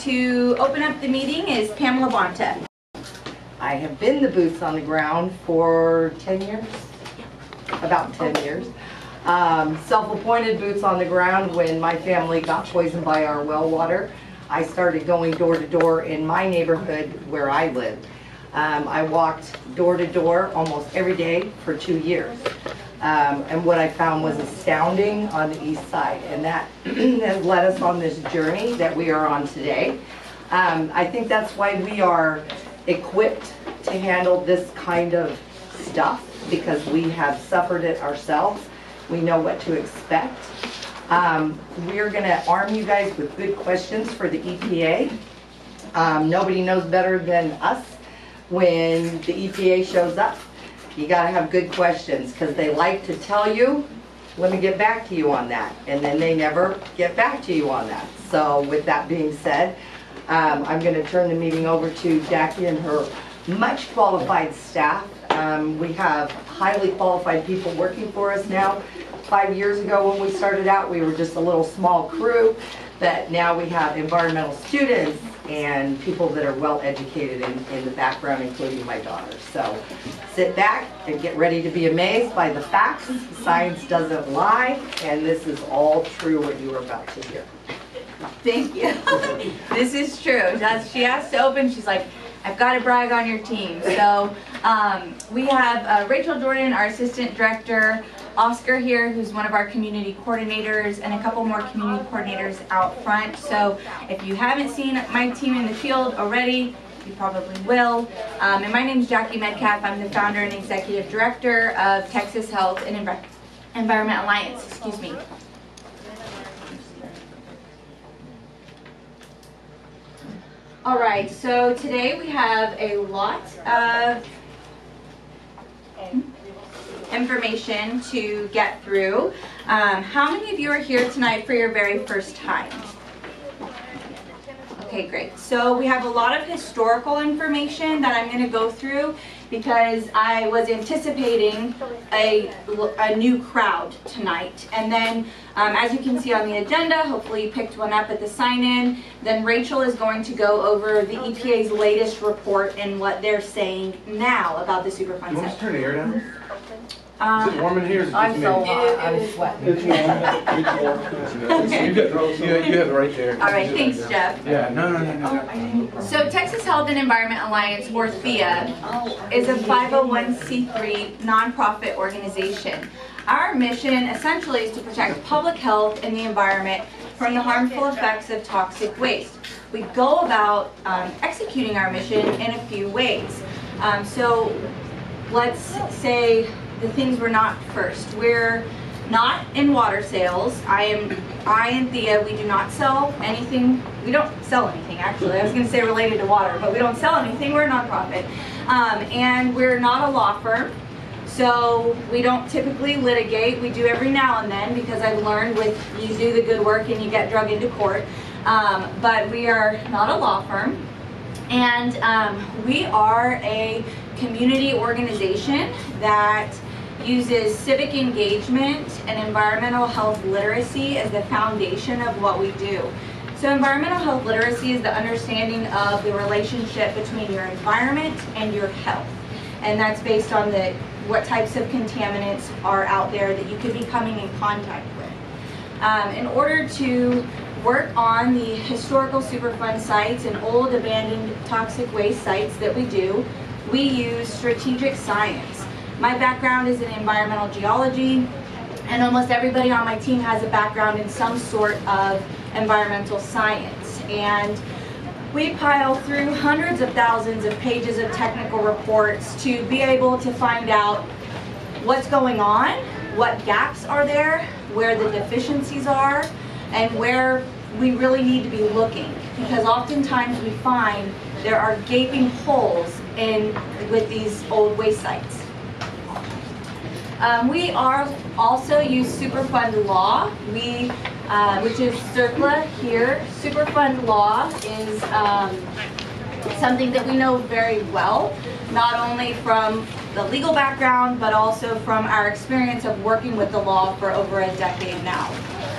to open up the meeting is Pamela Bonta. I have been the boots on the ground for 10 years, about 10 years. Self-appointed boots on the ground when my family got poisoned by our well water. I started going door to door in my neighborhood where I lived. I walked door to door almost every day for 2 years. And what I found was astounding on the east side, and that has led us on this journey that we are on today. I think that's why we are equipped to handle this kind of stuff, because we have suffered it ourselves. We know what to expect. We're going to arm you guys with good questions for the EPA. Nobody knows better than us when the EPA shows up. You got to have good questions, because they like to tell you, let me get back to you on that, and then they never get back to you on that. So with that being said, I'm going to turn the meeting over to Jackie and her much qualified staff. We have highly qualified people working for us now. 5 years ago when we started out, we were just a little small crew, but now we have environmental students and people that are well educated in the background, including my daughter. So sit back and get ready to be amazed by the facts. Science doesn't lie, and this is all true what you are about to hear. Thank you. This is true. She has to open, she's like, I've got to brag on your team. So we have Rachel Jordan, our assistant director, Oscar here, who's one of our community coordinators, and a couple more community coordinators out front. So if you haven't seen my team in the field already, you probably will. And my name is Jackie Metcalf. I'm the founder and executive director of Texas Health and Environment Alliance. Excuse me. All right, so today we have a lot of information to get through. How many of you are here tonight for your very first time? Okay, great. So we have a lot of historical information that I'm going to go through because I was anticipating a new crowd tonight. And then, as you can see on the agenda, hopefully you picked one up at the sign-in, then Rachel is going to go over the EPA's latest report and what they're saying now about the Superfund. You want to turn the air down? Is it warm in here? Or is it I'm so hot, I'm It's sweating. you have it right there. All right, thanks, Jeff. Yeah, no. So Texas Health and Environment Alliance, or THEA, is a 501c3 nonprofit organization. Our mission essentially is to protect public health and the environment from the harmful effects of toxic waste. We go about executing our mission in a few ways. So let's say the things we're not first. We're not in water sales. I and THEA, we do not sell anything. We don't sell anything, actually. I was going to say related to water, but we don't sell anything. We're a nonprofit. And we're not a law firm. So we don't typically litigate. We do every now and then, because I've learned with you do the good work and you get drug into court. But we are not a law firm. And we are a community organization that uses civic engagement and environmental health literacy as the foundation of what we do. So environmental health literacy is the understanding of the relationship between your environment and your health. And that's based on what types of contaminants are out there that you could be coming in contact with. In order to work on the historical Superfund sites and old abandoned toxic waste sites that we do, we use strategic science. My background is in environmental geology, and almost everybody on my team has a background in some sort of environmental science. And we pile through hundreds of thousands of pages of technical reports to be able to find out what's going on, what gaps are there, where the deficiencies are, and where we really need to be looking. Because oftentimes we find there are gaping holes with these old waste sites. We also use Superfund law, which is CERCLA here. Superfund law is something that we know very well, not only from the legal background, but also from our experience of working with the law for over a decade now.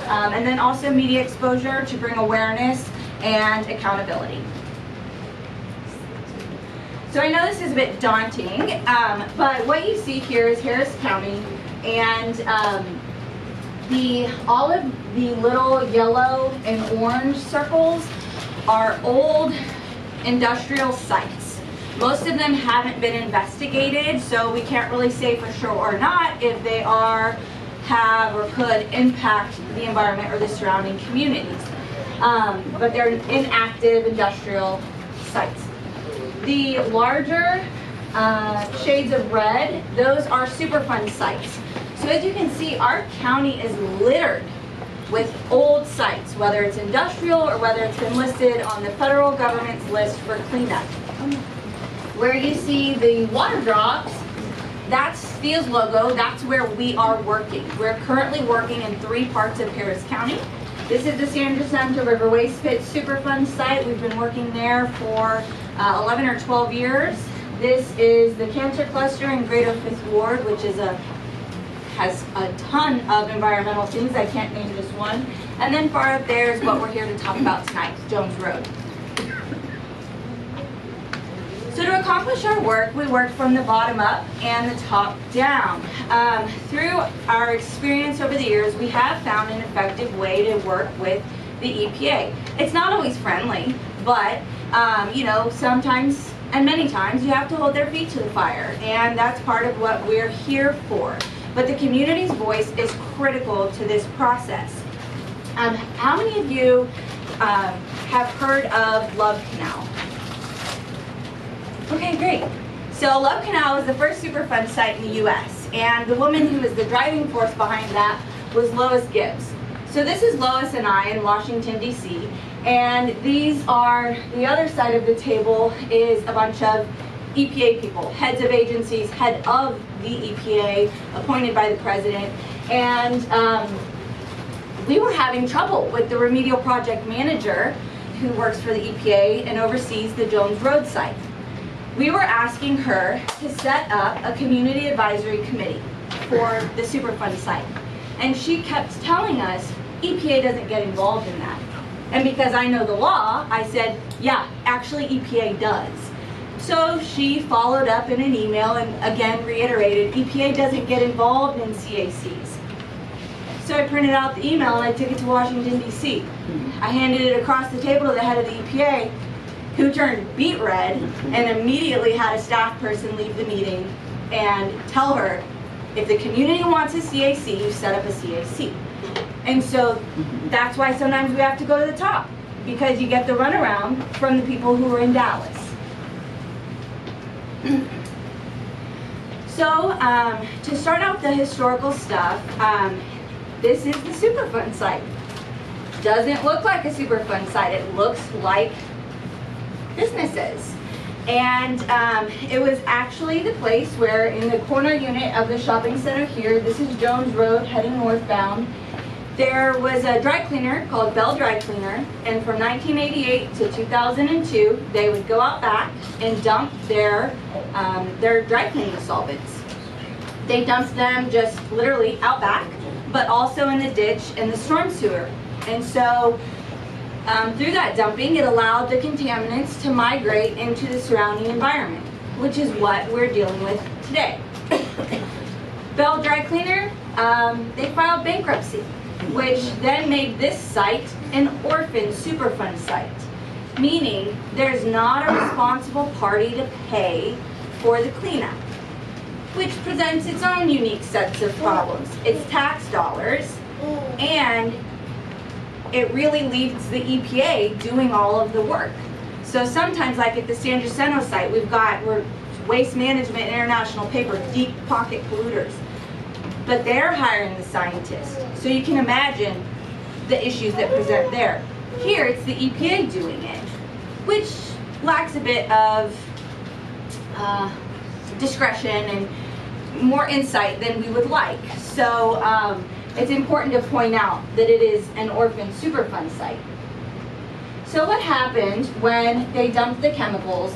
And then also media exposure to bring awareness and accountability. So I know this is a bit daunting, but what you see here is Harris County, and all of the little yellow and orange circles are old industrial sites. Most of them haven't been investigated, so we can't really say for sure or not if they have or could impact the environment or the surrounding communities. But they're inactive industrial sites. The larger shades of red, those are Superfund sites. So as you can see, our county is littered with old sites, whether it's industrial or whether it's been listed on the federal government's list for cleanup. Where you see the water drops, that's Thea's logo, that's where we are working. We're currently working in 3 parts of Harris County. This is the San Jacinto River Waste Pit Superfund site. We've been working there for 11 or 12 years. This is the Cancer Cluster in Greater 5th Ward, which has a ton of environmental things. I can't name just one. And then far up there is what we're here to talk about tonight, Jones Road. So to accomplish our work, we work from the bottom up and the top down. Through our experience over the years, we have found an effective way to work with the EPA. It's not always friendly, but you know, sometimes and many times you have to hold their feet to the fire, and that's part of what we're here for. But the community's voice is critical to this process. How many of you have heard of Love Canal? Okay, great. So Love Canal is the first Superfund site in the U.S., and the woman who was the driving force behind that was Lois Gibbs. So this is Lois and I in Washington, D.C., and these are, the other side of the table is a bunch of EPA people, heads of agencies, head of the EPA, appointed by the president, and we were having trouble with the remedial project manager who works for the EPA and oversees the Jones Road site. We were asking her to set up a community advisory committee for the Superfund site, and she kept telling us EPA doesn't get involved in that. And because I know the law, I said, yeah, actually EPA does. So she followed up in an email and again reiterated, EPA doesn't get involved in CACs. So I printed out the email and I took it to Washington, D.C. I handed it across the table to the head of the EPA, who turned beet red and immediately had a staff person leave the meeting and tell her, if the community wants a CAC, you set up a CAC. And so that's why sometimes we have to go to the top, because you get the runaround from the people who are in Dallas. So to start out the historical stuff, this is the Superfund site. Doesn't look like a Superfund site. It looks like businesses. And it was actually the place where in the corner unit of the shopping center here, this is Jones Road heading northbound, there was a dry cleaner called Bell Dry Cleaner, and from 1988 to 2002, they would go out back and dump their dry cleaning solvents. They dumped them just literally out back, but also in the ditch and the storm sewer. And so through that dumping, it allowed the contaminants to migrate into the surrounding environment, which is what we're dealing with today. Bell Dry Cleaner, they filed bankruptcy, which then made this site an orphan Superfund site, meaning there's not a responsible party to pay for the cleanup, which presents its own unique sets of problems. It's tax dollars, and it really leaves the EPA doing all of the work. So sometimes, like at the San Jacinto site, we're Waste Management International paper, deep pocket polluters. But they're hiring the scientists. So you can imagine the issues that present there. Here, it's the EPA doing it, which lacks a bit of discretion and more insight than we would like. So it's important to point out that it is an orphan Superfund site. So what happened when they dumped the chemicals?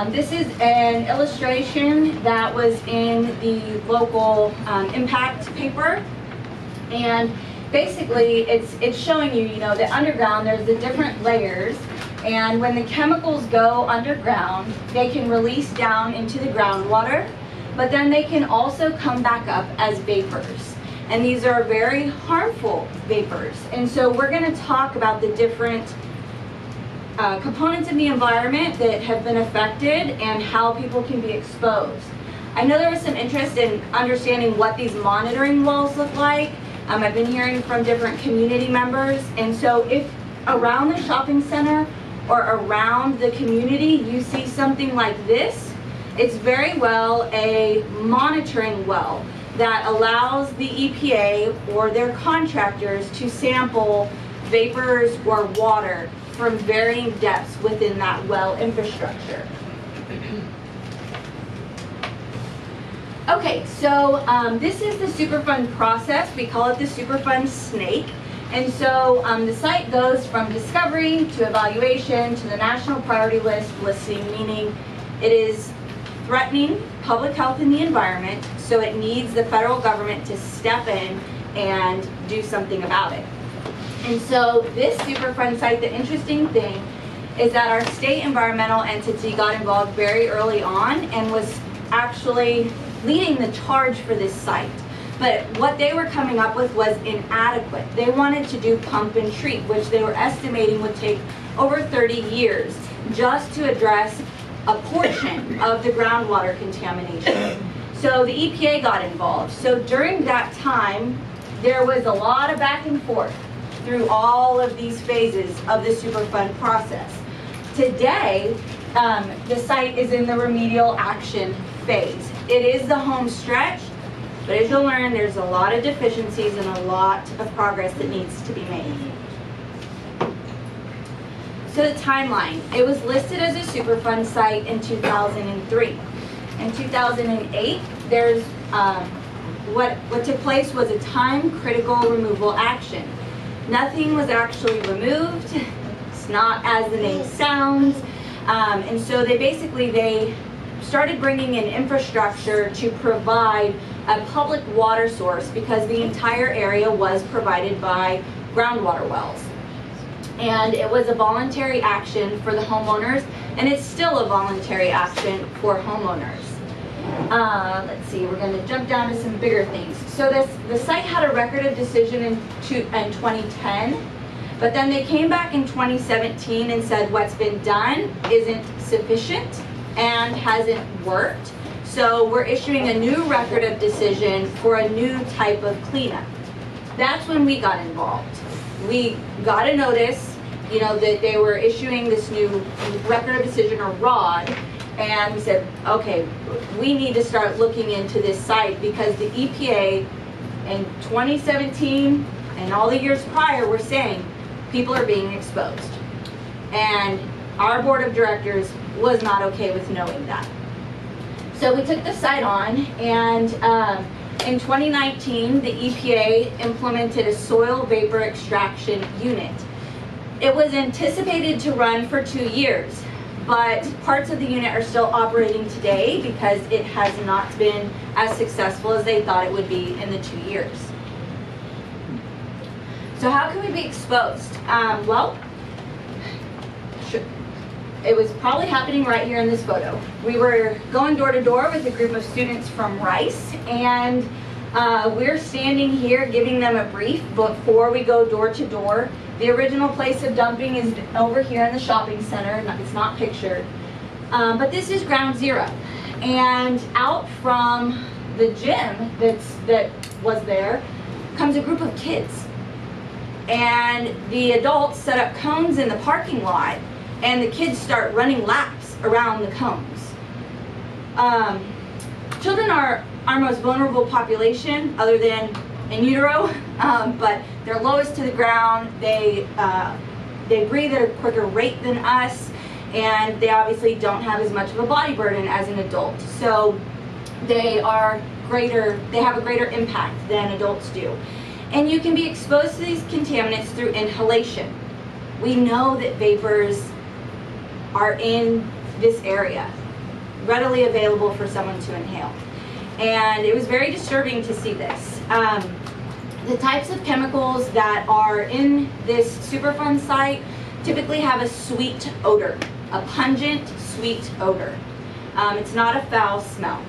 This is an illustration that was in the local impact paper, and basically it's showing you, that underground there's the different layers, and when the chemicals go underground, they can release down into the groundwater, but then they can also come back up as vapors. And these are very harmful vapors. And so we're going to talk about the different components of the environment that have been affected and how people can be exposed. I know there was some interest in understanding what these monitoring wells look like. I've been hearing from different community members, and so if around the shopping center or around the community you see something like this, it's very well a monitoring well that allows the EPA or their contractors to sample vapors or water from varying depths within that well infrastructure. Okay, so this is the Superfund process. We call it the Superfund snake. And so the site goes from discovery to evaluation to the national priority list listing, meaning it is threatening public health and the environment, so it needs the federal government to step in and do something about it. And so this Superfund site, the interesting thing is that our state environmental entity got involved very early on and was actually leading the charge for this site. But what they were coming up with was inadequate. They wanted to do pump and treat, which they were estimating would take over 30 years just to address a portion of the groundwater contamination. So the EPA got involved. So during that time, there was a lot of back and forth through all of these phases of the Superfund process. Today, the site is in the remedial action phase. It is the home stretch, but as you'll learn, there's a lot of deficiencies and a lot of progress that needs to be made. So the timeline, it was listed as a Superfund site in 2003. In 2008, there's what took place was a time-critical removal action. Nothing was actually removed. It's not as the name sounds. And so they started bringing in infrastructure to provide a public water source because the entire area was provided by groundwater wells. And it was a voluntary action for the homeowners, and it's still a voluntary action for homeowners. Let's see, we're going to jump down to some bigger things. So the site had a record of decision in 2010, but then they came back in 2017 and said what's been done isn't sufficient and hasn't worked. So we're issuing a new record of decision for a new type of cleanup. That's when we got involved. We got a notice, that they were issuing this new record of decision, or ROD, and we said, okay, we need to start looking into this site because the EPA in 2017 and all the years prior were saying people are being exposed. And our board of directors was not okay with knowing that. So we took the site on, and in 2019, the EPA implemented a soil vapor extraction unit. It was anticipated to run for 2 years, but parts of the unit are still operating today because it has not been as successful as they thought it would be in the 2 years. So how can we be exposed? It was probably happening right here in this photo. We were going door to door with a group of students from Rice, and we're standing here giving them a brief before we go door to door. The original place of dumping is over here in the shopping center. It's not pictured. But this is ground zero. And out from the gym that was there comes a group of kids. And the adults set up cones in the parking lot, and the kids start running laps around the cones. Children are our most vulnerable population, other than in utero, but they're lowest to the ground. They breathe at a quicker rate than us, and they obviously don't have as much of a body burden as an adult. So they have a greater impact than adults do. And you can be exposed to these contaminants through inhalation. We know that vapors are in this area, readily available for someone to inhale. And it was very disturbing to see this. The types of chemicals that are in this Superfund site typically have a sweet odor, a pungent, sweet odor. It's not a foul smell.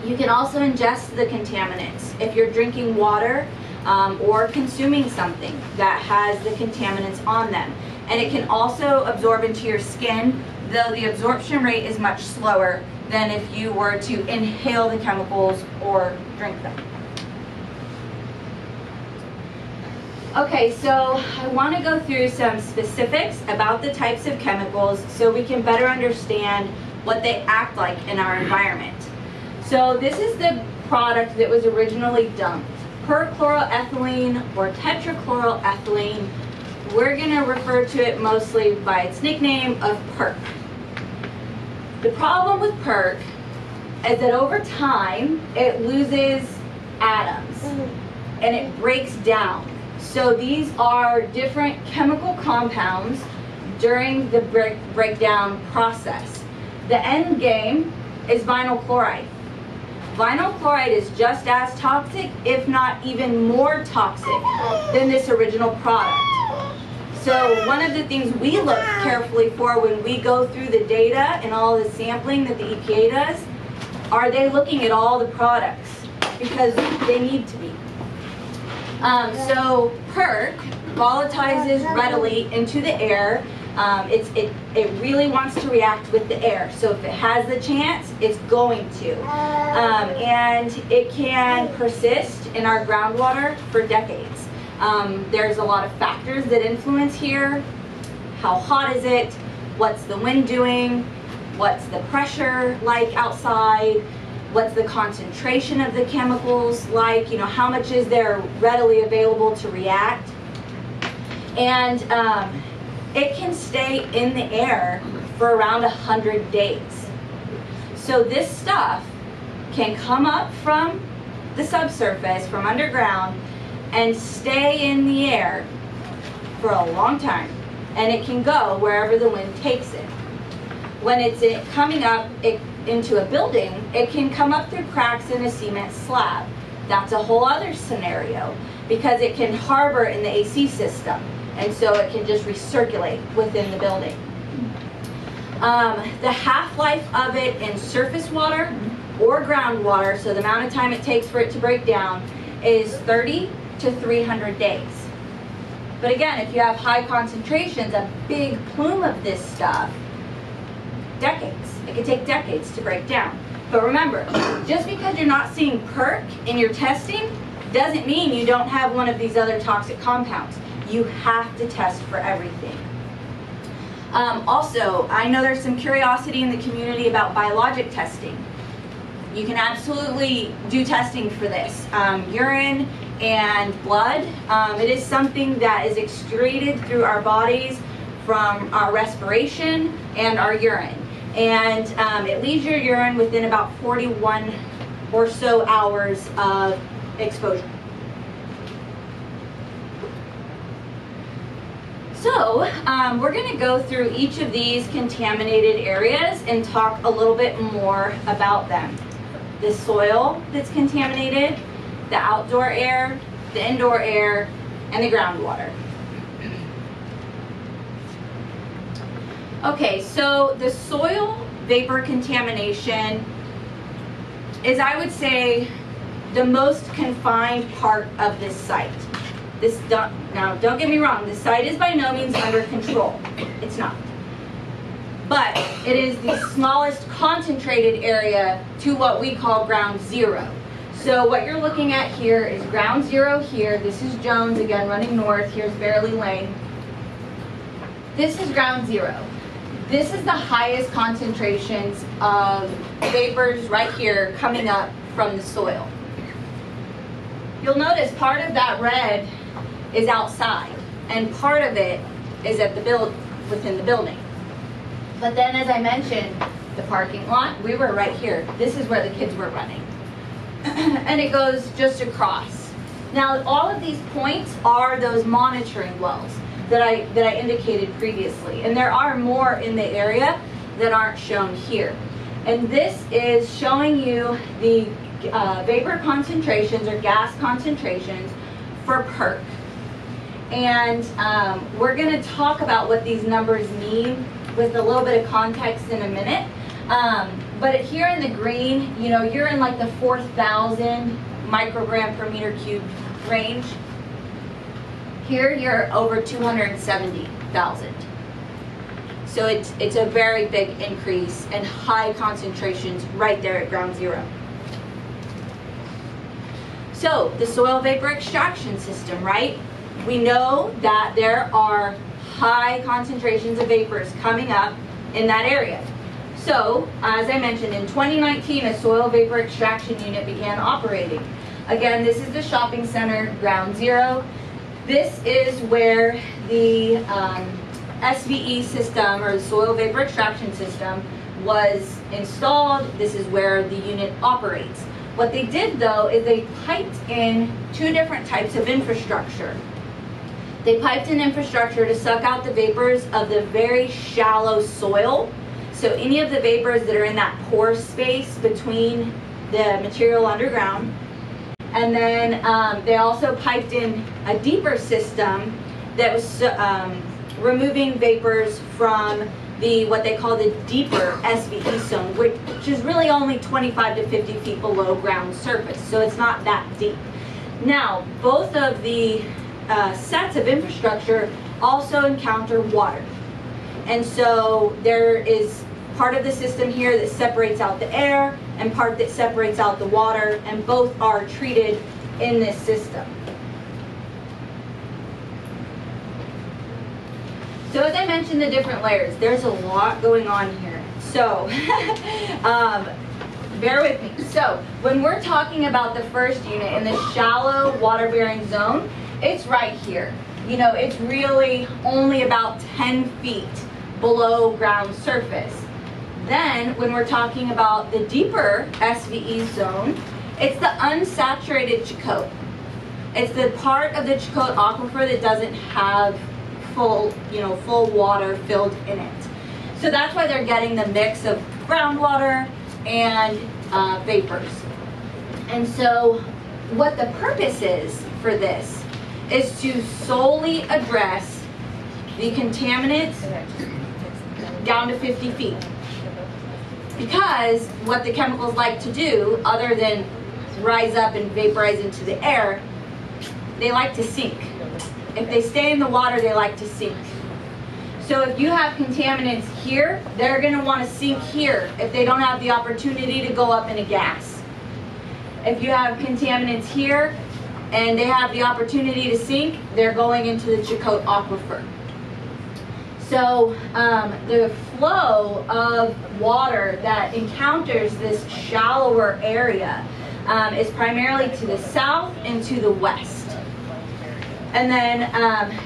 You can also ingest the contaminants if you're drinking water or consuming something that has the contaminants on them. And it can also absorb into your skin, though the absorption rate is much slower than if you were to inhale the chemicals or drink them. Okay, so I want to go through some specifics about the types of chemicals so we can better understand what they act like in our environment. So this is the product that was originally dumped. Perchloroethylene or tetrachloroethylene. We're going to refer to it mostly by its nickname of PERC. The problem with PERC is that over time it loses atoms and it breaks down. So these are different chemical compounds during the breakdown process. The end game is vinyl chloride. Vinyl chloride is just as toxic, if not even more toxic than this original product. So one of the things we look carefully for when we go through the data and all the sampling that the EPA does, are they looking at all the products? Because they need to be. So PERC volatilizes readily into the air. It really wants to react with the air. So if it has the chance, it's going to. And it can persist in our groundwater for decades. There's a lot of factors that influence here. How hot is it? What's the wind doing? What's the pressure like outside? What's the concentration of the chemicals like? You know, how much is there readily available to react? And it can stay in the air for around 100 days. So this stuff can come up from the subsurface, from underground, and stay in the air for a long time. And it can go wherever the wind takes it. When it's coming up into a building, it can come up through cracks in a cement slab. That's a whole other scenario because it can harbor in the AC system, and so it can just recirculate within the building. The half-life of it in surface water or groundwater, so the amount of time it takes for it to break down, is 30 to 300 days. But again, if you have high concentrations, a big plume of this stuff, decades. It could take decades to break down. But remember, just because you're not seeing PERC in your testing doesn't mean you don't have one of these other toxic compounds. You have to test for everything. Also, I know there's some curiosity in the community about biologic testing. You can absolutely do testing for this. Urine and blood, it is something that is excreted through our bodies from our respiration and our urine. And it leaves your urine within about 41 or so hours of exposure. So we're going to go through each of these contaminated areas and talk a little bit more about them. The soil that's contaminated, the outdoor air, the indoor air, and the groundwater. Okay, so the soil vapor contamination is, I would say, the most confined part of this site. Now, don't get me wrong, the site is by no means under control. It's not. But it is the smallest concentrated area to what we call ground zero. So what you're looking at here is ground zero here. This is Jones, again, running north. Here's Verily Lane. This is ground zero. This is the highest concentrations of vapors right here coming up from the soil. You'll notice part of that red is outside, and part of it is at the within the building. But then, as I mentioned, the parking lot, we were right here. This is where the kids were running. And it goes just across. Now, all of these points are those monitoring wells that I indicated previously. And there are more in the area that aren't shown here. And this is showing you the vapor concentrations or gas concentrations for perk. And we're going to talk about what these numbers mean with a little bit of context in a minute. But here in the green, you know, you're in like the 4,000 microgram per meter cubed range. Here you're over 270,000. So it's a very big increase and high concentrations right there at ground zero. So the soil vapor extraction system, right? We know that there are high concentrations of vapors coming up in that area. So, as I mentioned, in 2019, a soil vapor extraction unit began operating. Again, this is the shopping center, ground zero. This is where the SVE system, or the soil vapor extraction system, was installed. This is where the unit operates. What they did, though, is they piped in two different types of infrastructure. They piped in infrastructure to suck out the vapors of the very shallow soil. So any of the vapors that are in that pore space between the material underground. And then they also piped in a deeper system that was removing vapors from what they call the deeper SVE zone, which is really only 25 to 50 feet below ground surface. So it's not that deep. Now, both of the sets of infrastructure also encounter water. And so there is part of the system here that separates out the air and part that separates out the water, and both are treated in this system. So as I mentioned, the different layers, there's a lot going on here. So bear with me. So when we're talking about the first unit in the shallow water-bearing zone, it's right here. You know, it's really only about 10 feet below ground surface. Then, when we're talking about the deeper SVE zone, it's the unsaturated Chakotay. It's the part of the Chakotay aquifer that doesn't have full water filled in it. So that's why they're getting the mix of groundwater and vapors. And so, what the purpose is for this is to solely address the contaminants down to 50 feet. Because what the chemicals like to do, other than rise up and vaporize into the air, they like to sink. If they stay in the water, they like to sink. So if you have contaminants here, they're going to want to sink here if they don't have the opportunity to go up in a gas. If you have contaminants here and they have the opportunity to sink, they're going into the Chakotay aquifer. So the flow of water that encounters this shallower area is primarily to the south and to the west. And then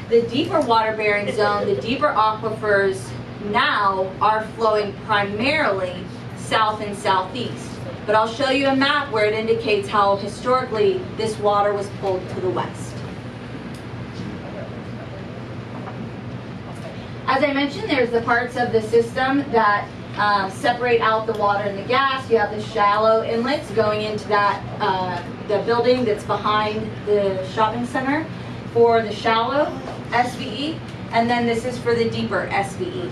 the deeper water-bearing zone, the deeper aquifers now are flowing primarily south and southeast. But I'll show you a map where it indicates how historically this water was pulled to the west. As I mentioned, there's the parts of the system that separate out the water and the gas. You have the shallow inlets going into that the building that's behind the shopping center for the shallow SVE, and then this is for the deeper SVE.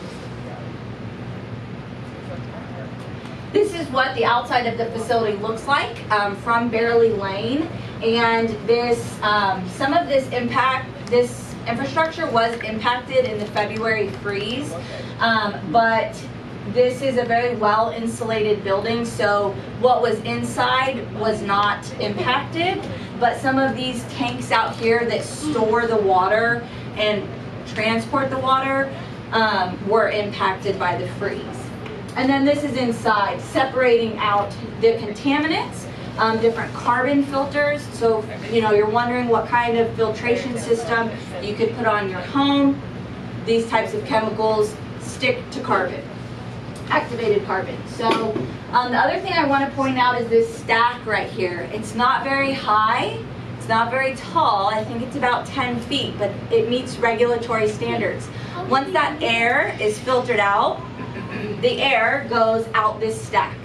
This is what the outside of the facility looks like from Bearley Lane, and this some of this infrastructure was impacted in the February freeze, but this is a very well insulated building, so what was inside was not impacted, but some of these tanks out here that store the water and transport the water were impacted by the freeze. And then this is inside, separating out the contaminants, different carbon filters. So, you're wondering what kind of filtration system you could put on your home. These types of chemicals stick to carbon, activated carbon. So, the other thing I want to point out is this stack right here. It's not very high. It's not very tall. I think it's about 10 feet, but it meets regulatory standards. Once that air is filtered out, the air goes out this stack.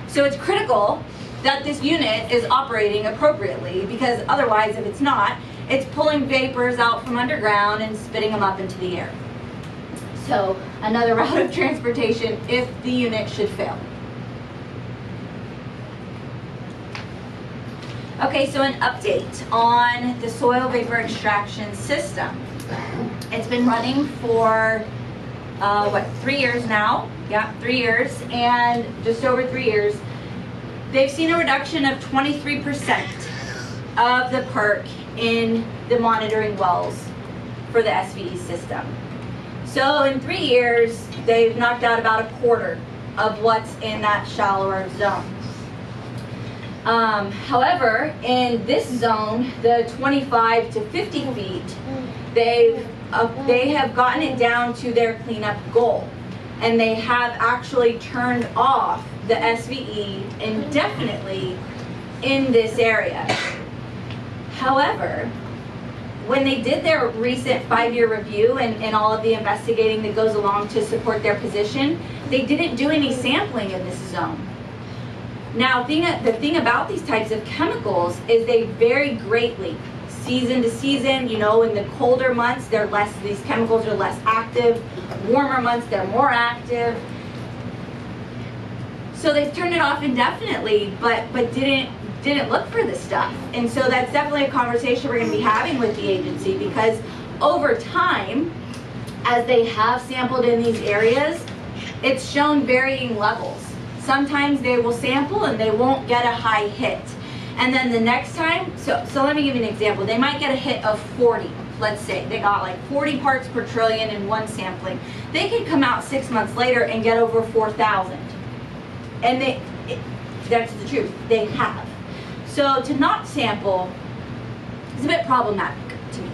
So it's critical that this unit is operating appropriately, because otherwise, if it's not, it's pulling vapors out from underground and spitting them up into the air. So another route of transportation if the unit should fail. Okay, so an update on the soil vapor extraction system. It's been running for, 3 years now? Yeah, 3 years, and just over 3 years. They've seen a reduction of 23% of the perk in the monitoring wells for the SVE system. So in 3 years, they've knocked out about a quarter of what's in that shallower zone. However, in this zone, the 25 to 50 feet, they have gotten it down to their cleanup goal. And they have actually turned off the SVE indefinitely in this area. However, when they did their recent 5-year review and all of the investigating that goes along to support their position, they didn't do any sampling in this zone. Now, the thing about these types of chemicals is they vary greatly season to season. You know, in the colder months, these chemicals are less active. Warmer months, they're more active. So they've turned it off indefinitely, but didn't look for this stuff. And so that's definitely a conversation we're going to be having with the agency, because over time, as they have sampled in these areas, it's shown varying levels. Sometimes they will sample and they won't get a high hit. And then the next time, so let me give you an example. They might get a hit of 40, let's say. They got like 40 parts per trillion in one sampling. They can come out 6 months later and get over 4,000. And that's the truth, they have. So to not sample is a bit problematic to me.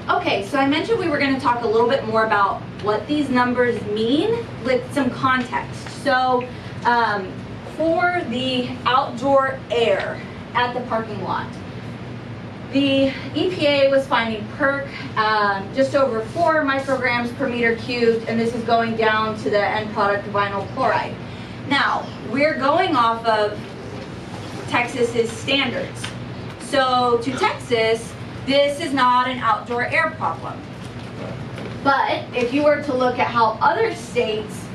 Okay, so I mentioned we were going to talk a little bit more about what these numbers mean with some context. So for the outdoor air at the parking lot, the EPA was finding perk just over 4 micrograms per meter cubed, and this is going down to the end product vinyl chloride. Now, we're going off of Texas's standards. So to Texas, this is not an outdoor air problem. But if you were to look at how other states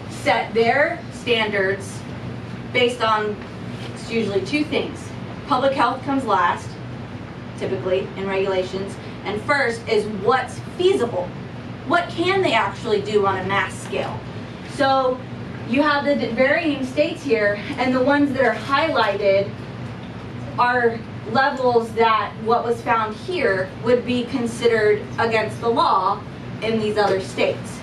set their standards based on, it's usually 2 things. Public health comes last, typically, in regulations, and first is what's feasible. What can they actually do on a mass scale? So you have the varying states here, and the ones that are highlighted are levels that what was found here would be considered against the law in these other states.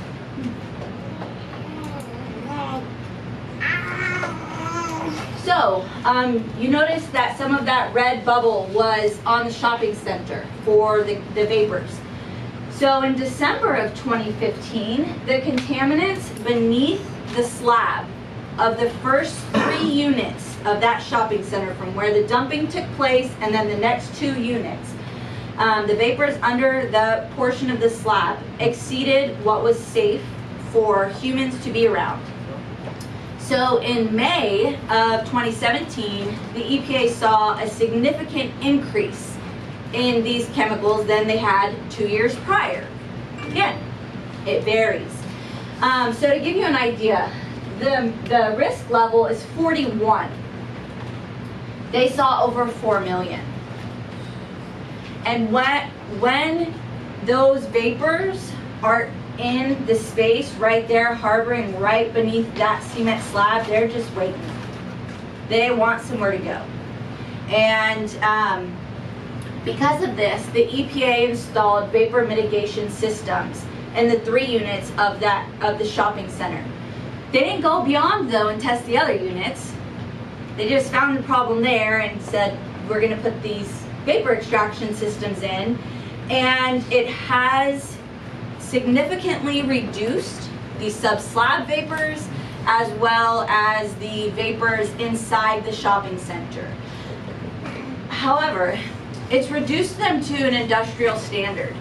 So, you notice that some of that red bubble was on the shopping center for the vapors. So in December of 2015, the contaminants beneath the slab of the first 3 units of that shopping center, from where the dumping took place and then the next 2 units, the vapors under the portion of the slab exceeded what was safe for humans to be around. So in May of 2017, the EPA saw a significant increase in these chemicals than they had 2 years prior. Again, it varies. So to give you an idea, the risk level is 41. They saw over 4 million. And when those vapors are in the space right there, harboring right beneath that cement slab, they're just waiting. They want somewhere to go. And because of this, the EPA installed vapor mitigation systems in the 3 units of the shopping center. They didn't go beyond, though, and test the other units. They just found the problem there and said, we're going to put these vapor extraction systems in. And it has significantly reduced the sub-slab vapors as well as the vapors inside the shopping center. However, it's reduced them to an industrial standard.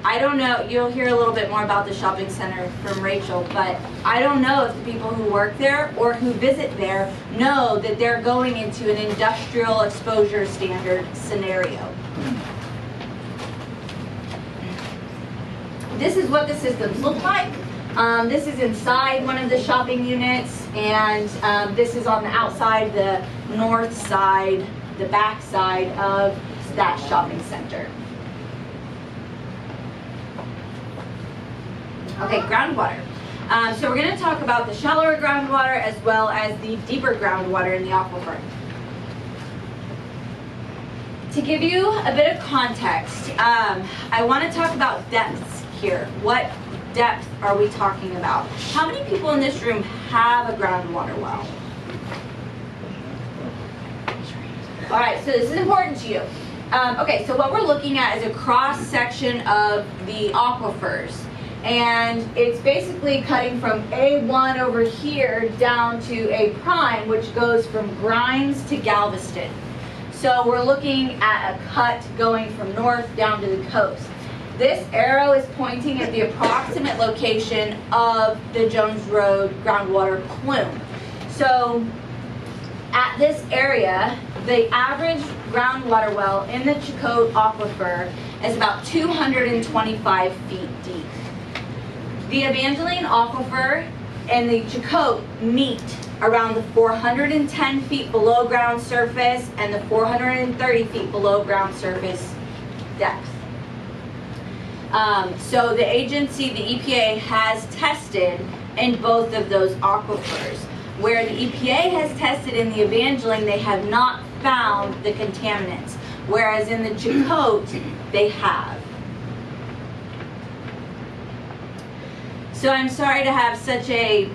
I don't know, you'll hear a little bit more about the shopping center from Rachel, but I don't know if the people who work there or who visit there know that they're going into an industrial exposure standard scenario. This is what the systems look like. This is inside one of the shopping units, and this is on the outside, the north side, the back side of that shopping center. Okay, groundwater. So we're going to talk about the shallower groundwater as well as the deeper groundwater in the aquifer. To give you a bit of context, I want to talk about depths here. What depth are we talking about? How many people in this room have a groundwater well? All right, so this is important to you. Okay, so what we're looking at is a cross section of the aquifers. And it's basically cutting from A1 over here down to A prime, which goes from Grimes to Galveston. So we're looking at a cut going from north down to the coast. This arrow is pointing at the approximate location of the Jones Road groundwater plume. So at this area, the average groundwater well in the Chilcote aquifer is about 225 feet deep. The Evangeline aquifer and the Chilcote meet around the 410 feet below ground surface and the 430 feet below ground surface depth. So the agency, the EPA, has tested in both of those aquifers. Where the EPA has tested in the Evangeline, they have not found the contaminants, whereas in the Chilcote, they have. So I'm sorry to have such a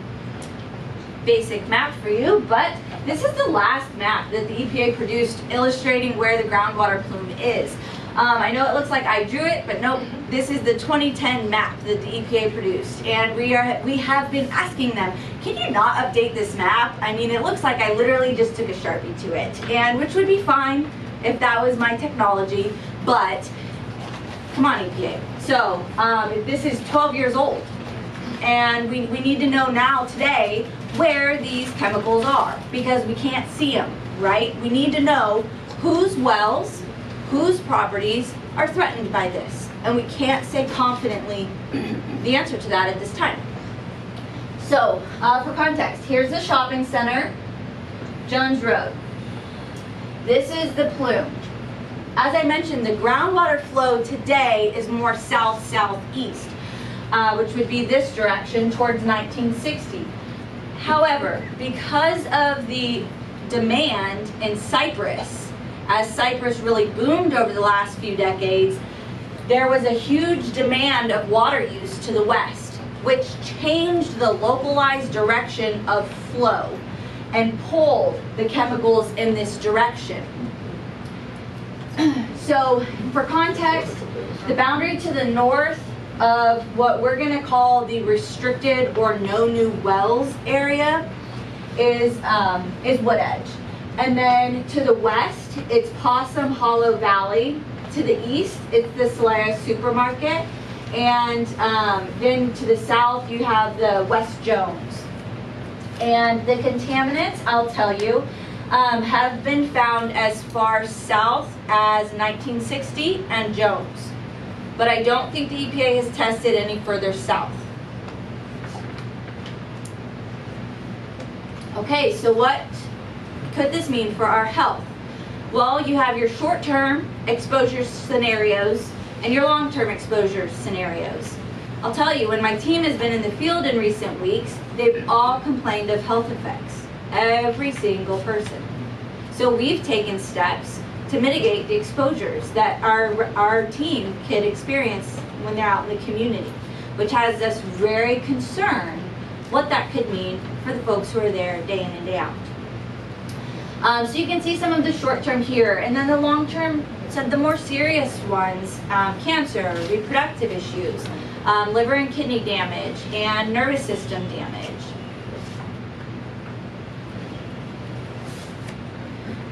basic map for you, but this is the last map that the EPA produced illustrating where the groundwater plume is. I know it looks like I drew it, but nope, this is the 2010 map that the EPA produced. And we have been asking them, can you not update this map? I mean, it looks like I literally just took a Sharpie to it, and which would be fine if that was my technology, but come on EPA. So this is 12 years old. And we need to know now, today, where these chemicals are, because we can't see them, right? We need to know whose wells, whose properties are threatened by this. And we can't say confidently the answer to that at this time. So, for context, here's the shopping center, Jones Road. This is the plume. As I mentioned, the groundwater flow today is more south-southeast. Which would be this direction towards 1960. However, because of the demand in Cypress, as Cypress really boomed over the last few decades, there was a huge demand of water use to the west, which changed the localized direction of flow and pulled the chemicals in this direction. So, for context, the boundary to the north of what we're going to call the restricted or no new wells area is Wood Edge. And then to the west, it's Possum Hollow Valley. To the east, it's the Solaris Supermarket. And then to the south, you have the West Jones. And the contaminants, I'll tell you, have been found as far south as 1960 and Jones. But I don't think the EPA has tested any further south. Okay, so what could this mean for our health? Well, you have your short-term exposure scenarios and your long-term exposure scenarios. I'll tell you, when my team has been in the field in recent weeks, they've all complained of health effects. Every single person. So we've taken steps to mitigate the exposures that our team could experience when they're out in the community, which has us very concerned what that could mean for the folks who are there day in and day out. So you can see some of the short term here, and then the long term, so the more serious ones, cancer, reproductive issues, liver and kidney damage, and nervous system damage.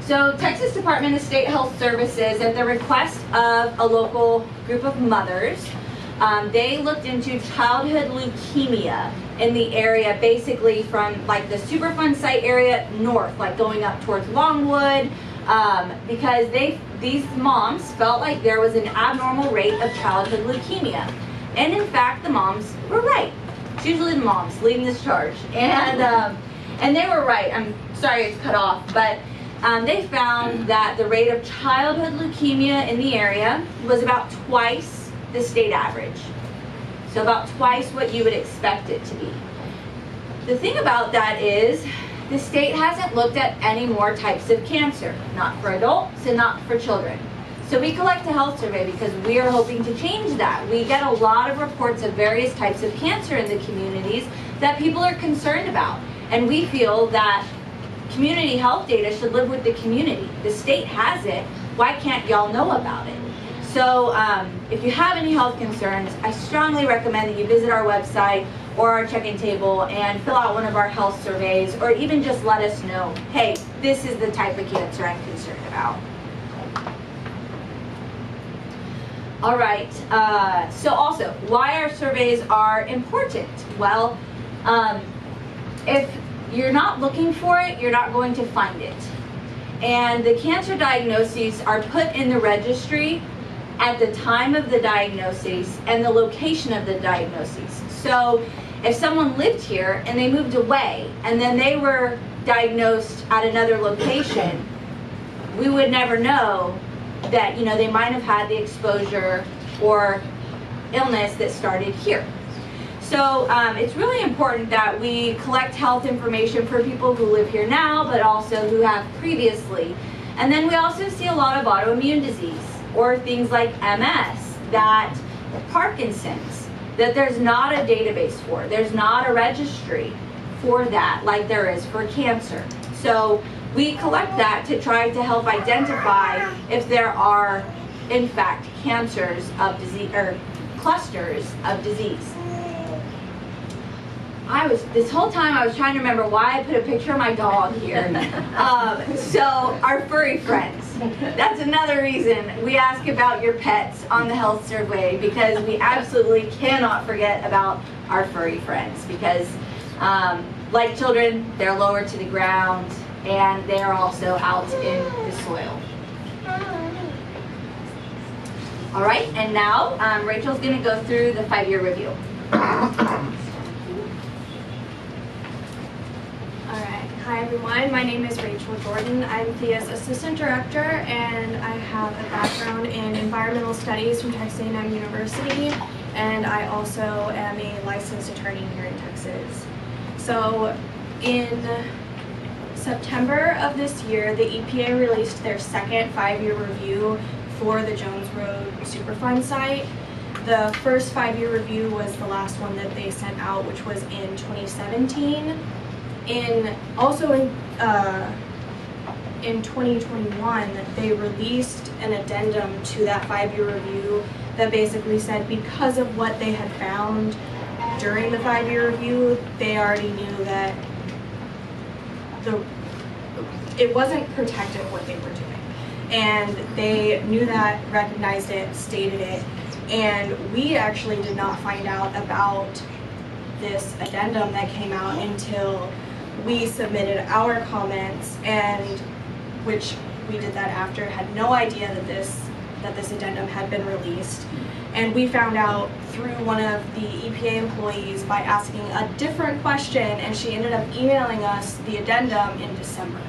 So Texas Department of State Health Services, at the request of a local group of mothers, They looked into childhood leukemia in the area, basically from like the Superfund site area north, like going up towards Longwood, because these moms felt like there was an abnormal rate of childhood leukemia. And in fact, the moms were right. It's usually the moms leading this charge. And they were right. I'm sorry it's cut off, but they found that the rate of childhood leukemia in the area was about twice the state average. So about twice what you would expect it to be. The thing about that is the state hasn't looked at any more types of cancer, not for adults and not for children. So we collect a health survey because we are hoping to change that. We get a lot of reports of various types of cancer in the communities that people are concerned about. And we feel that community health data should live with the community. The state has it. Why can't y'all know about it? So if you have any health concerns, I strongly recommend that you visit our website or our check-in table and fill out one of our health surveys, or even just let us know, hey, this is the type of cancer I'm concerned about. All right, so also, why our surveys are important? Well, if you're not looking for it, you're not going to find it. And the cancer diagnoses are put in the registry at the time of the diagnosis and the location of the diagnoses. So if someone lived here and they moved away and then they were diagnosed at another location, we would never know that, you know, they might have had the exposure or illness that started here. So it's really important that we collect health information for people who live here now, but also who have previously. And then we also see a lot of autoimmune disease, or things like MS, that Parkinson's, that there's not a database for. There's not a registry for that like there is for cancer. So we collect that to try to help identify if there are, in fact, cancers of disease, or clusters of disease. This whole time I was trying to remember why I put a picture of my dog here. So our furry friends. That's another reason we ask about your pets on the health survey, because we absolutely cannot forget about our furry friends, because like children, they're lower to the ground and they're also out in the soil. All right, and now Rachel's going to go through the 5-year review. Hi everyone, my name is Rachel Jordan. I'm Thea's assistant director, and I have a background in environmental studies from Texas A&M University, and I also am a licensed attorney here in Texas. So in September of this year, the EPA released their second 5-year review for the Jones Road Superfund site. The first 5-year review was the last one that they sent out, which was in 2017. In 2021, they released an addendum to that 5-year review that basically said because of what they had found during the 5-year review, they already knew that it wasn't protective what they were doing. And they knew that, recognized it, stated it, and we actually did not find out about this addendum that came out until we submitted our comments, and which we did that after, had no idea that this addendum had been released. And we found out through one of the EPA employees by asking a different question, and she ended up emailing us the addendum in December.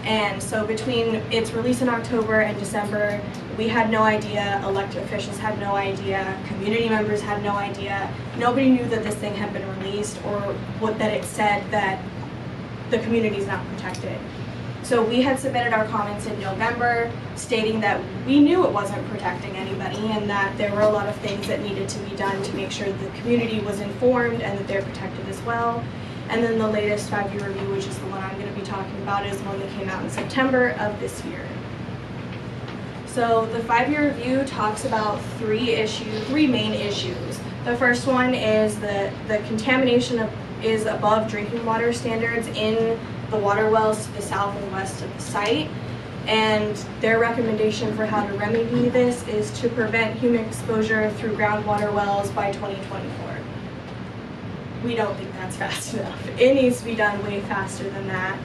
And so between its release in October and December, we had no idea, elected officials had no idea, community members had no idea. Nobody knew that this thing had been released, or that it said that the community is not protected. So we had submitted our comments in November stating that we knew it wasn't protecting anybody and that there were a lot of things that needed to be done to make sure the community was informed and that they're protected as well. And then the latest 5-year review, which is the one I'm going to be talking about, is the one that came out in September of this year. So the 5-year review talks about three main issues. The first one is the contamination is above drinking water standards in the water wells to the south and west of the site. And their recommendation for how to remedy this is to prevent human exposure through groundwater wells by 2024. We don't think that's fast enough. It needs to be done way faster than that.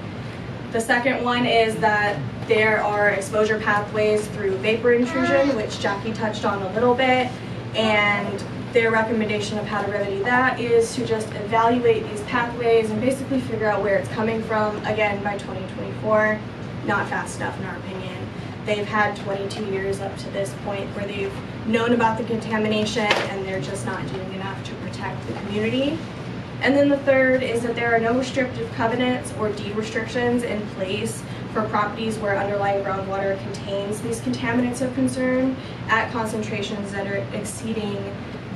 The second one is that there are exposure pathways through vapor intrusion, which Jackie touched on a little bit, and their recommendation of how to remedy that is to just evaluate these pathways and basically figure out where it's coming from, again, by 2024. Not fast enough in our opinion. They've had 22 years up to this point where they've known about the contamination and they're just not doing enough to protect the community. And then the third is that there are no restrictive covenants or deed restrictions in place for properties where underlying groundwater contains these contaminants of concern at concentrations that are exceeding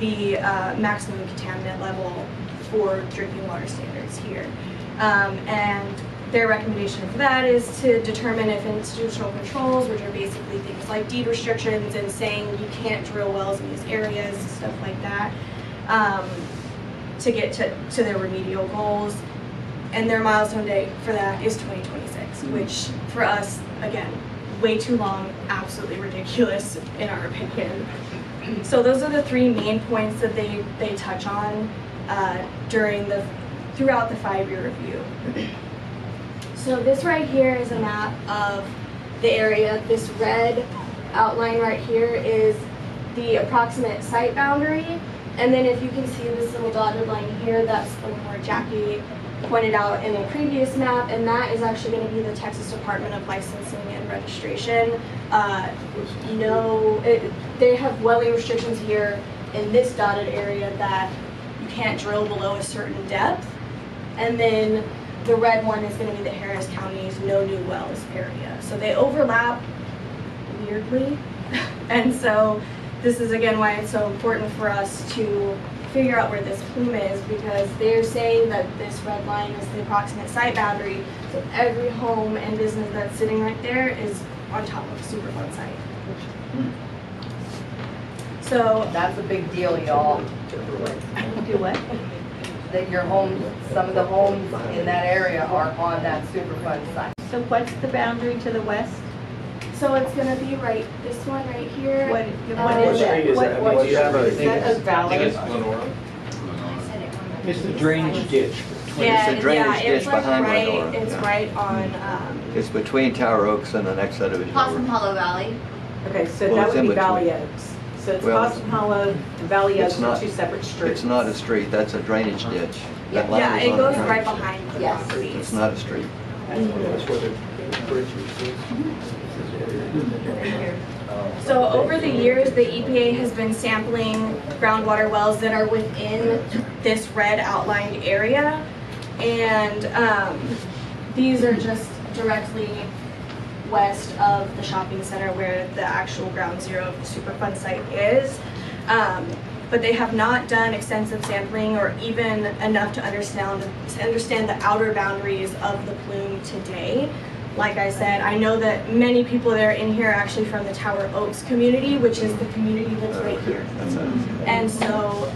the maximum contaminant level for drinking water standards here. And their recommendation for that is to determine if institutional controls, which are basically things like deed restrictions and saying you can't drill wells in these areas, stuff like that, to get to their remedial goals. And their milestone date for that is 2026, which for us, again, way too long, absolutely ridiculous in our opinion. So those are the three main points that they touch on throughout the 5-year review. So this right here is a map of the area. This red outline right here is the approximate site boundary. And then if you can see this little dotted line here, that's the one where Jackie pointed out in a previous map, and that is actually going to be the Texas Department of Licensing and Registration. They have welling restrictions here in this dotted area that you can't drill below a certain depth. And then the red one is going to be the Harris County's no new wells area. So they overlap weirdly. And so this is again why it's so important for us to figure out where this plume is, because they're saying that this red line is the approximate site boundary. So every home and business that's sitting right there is on top of a Superfund site. So That's a big deal, y'all. Do what? That your homes, some of the homes in that area are on that Superfund site. So what's the boundary to the west? So it's going to be this one right here. What What is street it? is that? What Do you have a- is that a valley? It's the drainage ditch. Yeah, It's a drainage ditch it's like behind right, Lenora. it's Yeah. right on, It's between Tower Oaks and the next subdivision Possum over. Hollow Valley. Okay, so Well, that it's would in be Valley between. Oaks. So it's Well, Possum Hollow and Valley Oaks it's are not- two separate streets. It's not a street, that's a drainage ditch. That line yeah, is it on goes the right drainage. behind the Yes. properties. It's not a street. That's where the bridge is. So over the years, the EPA has been sampling groundwater wells that are within this red outlined area. And these are just directly west of the shopping center where the actual ground zero of the Superfund site is. But they have not done extensive sampling or even enough to understand the outer boundaries of the plume today. Like I said, I know that many people that are in here are actually from the Tower Oaks community, which is the community that's right here. That's it. And so,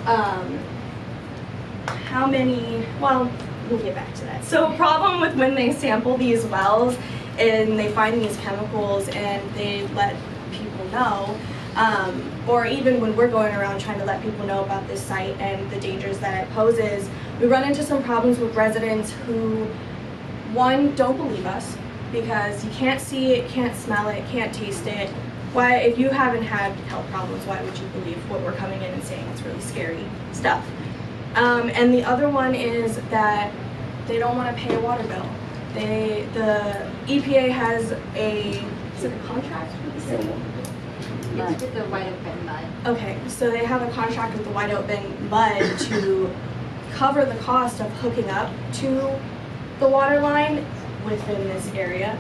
we'll get back to that. So a problem with when they sample these wells and they find these chemicals and they let people know, or even when we're going around trying to let people know about this site and the dangers that it poses, we run into some problems with residents who, one, don't believe us because you can't see it, can't smell it, can't taste it. Why, if you haven't had health problems, why would you believe what we're coming in and saying? It's really scary stuff. And the other one is that they don't want to pay a water bill. The EPA has is it a contract with the city? It's with the White Open Mud. Okay, so they have a contract with the White Open Mud to cover the cost of hooking up to the water line within this area.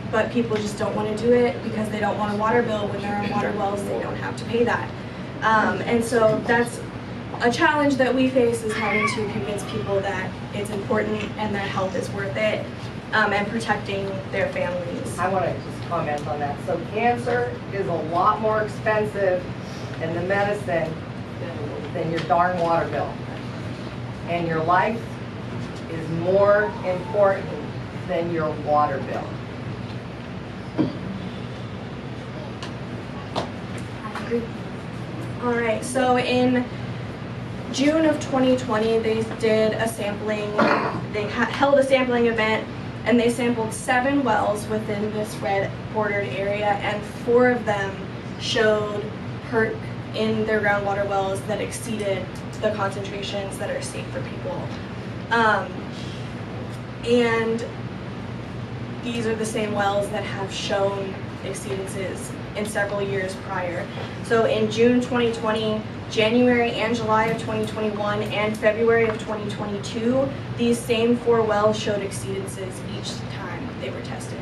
But people just don't want to do it because they don't want a water bill. When they're on water wells, they don't have to pay that. And so that's a challenge that we face, is having to convince people that it's important and that health is worth it, and protecting their families. I want to just comment on that. So cancer is a lot more expensive in the medicine than your darn water bill. And your life is more important than your water bill. I agree. All right, so in June of 2020, they did a sampling, they held a sampling event, and they sampled 7 wells within this red bordered area, and 4 of them showed perk in their groundwater wells that exceeded the concentrations that are safe for people. And these are the same wells that have shown exceedances in several years prior. So in June 2020, January and July of 2021, and February of 2022, these same 4 wells showed exceedances each time they were tested.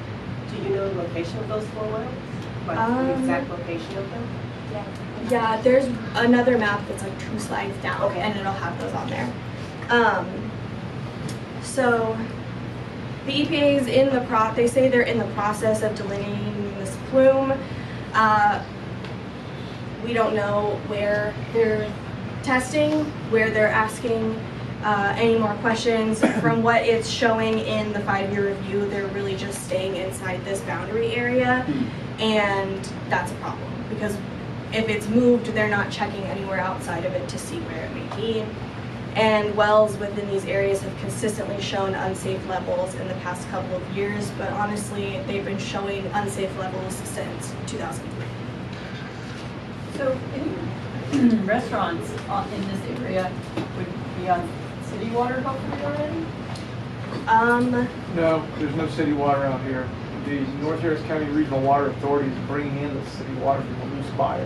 Do you know the location of those 4 wells? What the exact location of them? Yeah, there's another map that's like 2 slides down, Okay. and it'll have those on there. So the EPA is in the they say they're in the process of delineating this plume. We don't know where they're testing, where they're asking any more questions. From what it's showing in the 5-year review, they're really just staying inside this boundary area, and that's a problem because if it's moved, they're not checking anywhere outside of it to see where it may be. And wells within these areas have consistently shown unsafe levels in the past couple of years, but honestly, they've been showing unsafe levels since 2003. So any restaurants in this area would be on city water hopefully already? No, there's no city water out here. The North Harris County Regional Water Authority is bringing in the city water from the Moose Bayou.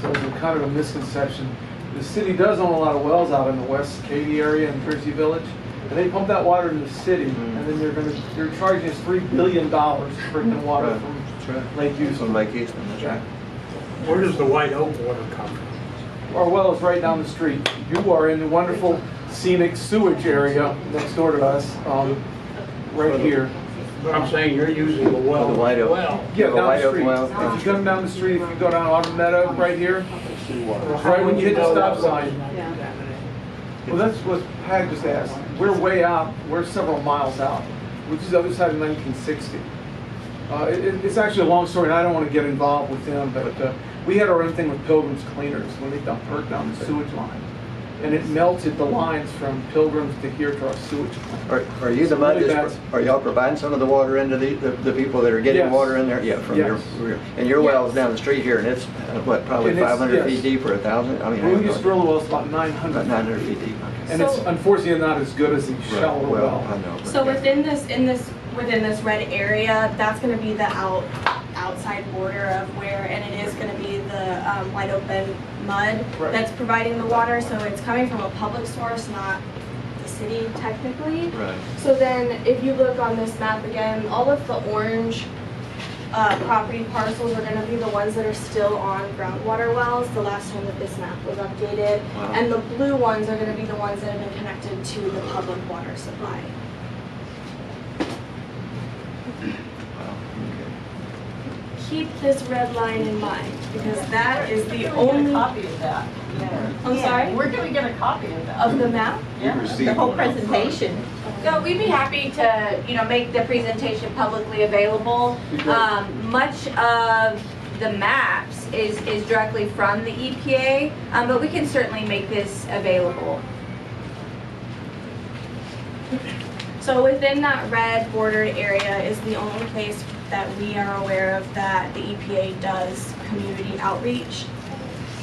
So there's kind of a misconception. The city does own a lot of wells out in the West Katy area and Jersey Village, and they pump that water into the city, and then they're charging us $3 billion for drinking water from Lake Houston. From Lake Houston, that's right. Where does the White Oak water come from? Our well is right down the street. You are in the wonderful scenic sewage area next door to us, right here. But I'm saying you're using the well. The White Oak. Well. Yeah, The down White the Oak street. well. If you come down the street, if you go down Autumn Meadow, right here, right when you hit the stop sign. Well, that's what Pat just asked. We're way out. We're several miles out, which is the other side of 1960. It's actually a long story, and I don't want to get involved with them, but we had our own thing with Pilgrim's Cleaners when they dumped perk down the sewage line. And it melted the lines from Pilgrims to here to our sewage plant. Are you the mud? Are y'all providing some of the water into the people that are getting Yes. water in there? Yeah, from Yes. and your well's down the street here, and it's what, probably And it's- 500 yes. feet deep or 1,000? I mean, I We don't used to know. drill the wells about 900. About 900 feet deep. Okay. And it's So- unfortunately not as good as the shallower Well, well. I know. but- So within this red area, that's going to be the outside border of where, and it is going to be the White Oak Bend mud Right. that's providing the water. So it's coming from a public source, not the city technically. Right. So then, if you look on this map again, all of the orange property parcels are going to be the ones that are still on groundwater wells. The last time that this map was updated, Wow. and the blue ones are going to be the ones that have been connected to the public water supply. Wow, Keep this red line in mind, because that is the Get a only, copy of that. I'm sorry, Where can we get a copy of that? of the map. Yeah, the whole presentation. So we'd be happy to, make the presentation publicly available. Be great. Much of the maps is directly from the EPA, but we can certainly make this available. So within that red bordered area is the only place that we are aware of that the EPA does community outreach.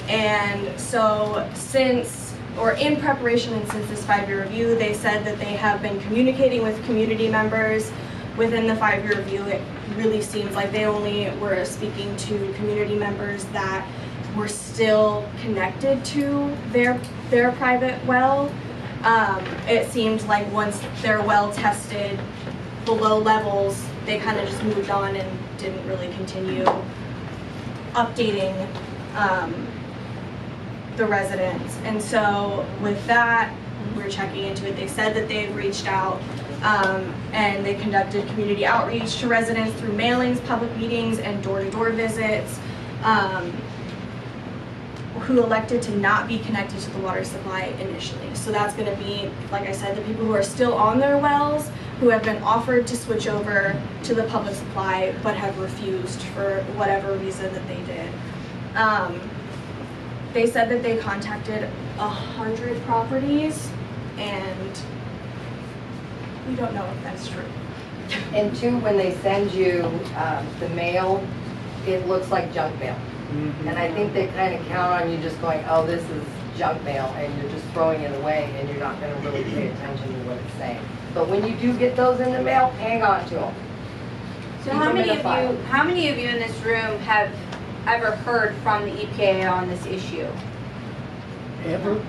And so in preparation and since this 5-year review, they said that they have been communicating with community members. Within the 5-year review, it really seems like they only were speaking to community members that were still connected to their private well. It seemed like once their well tested below levels, they kind of just moved on and didn't really continue updating the residents. And so with that, we're checking into it. They said that they've reached out and they conducted community outreach to residents through mailings, public meetings, and door-to-door visits. Who elected to not be connected to the water supply initially. So that's going to be, like I said, the people who are still on their wells, who have been offered to switch over to the public supply but have refused for whatever reason that they did. They said that they contacted 100 properties, and we don't know if that's true. And two, when they send you the mail, it looks like junk mail. And I think they kind of count on you just going, oh, this is junk mail, and you're just throwing it away, and you're not going to really pay attention to what it's saying. But when you do get those in the mail, hang on to them. So how many of you in this room have ever heard from the EPA on this issue? Ever?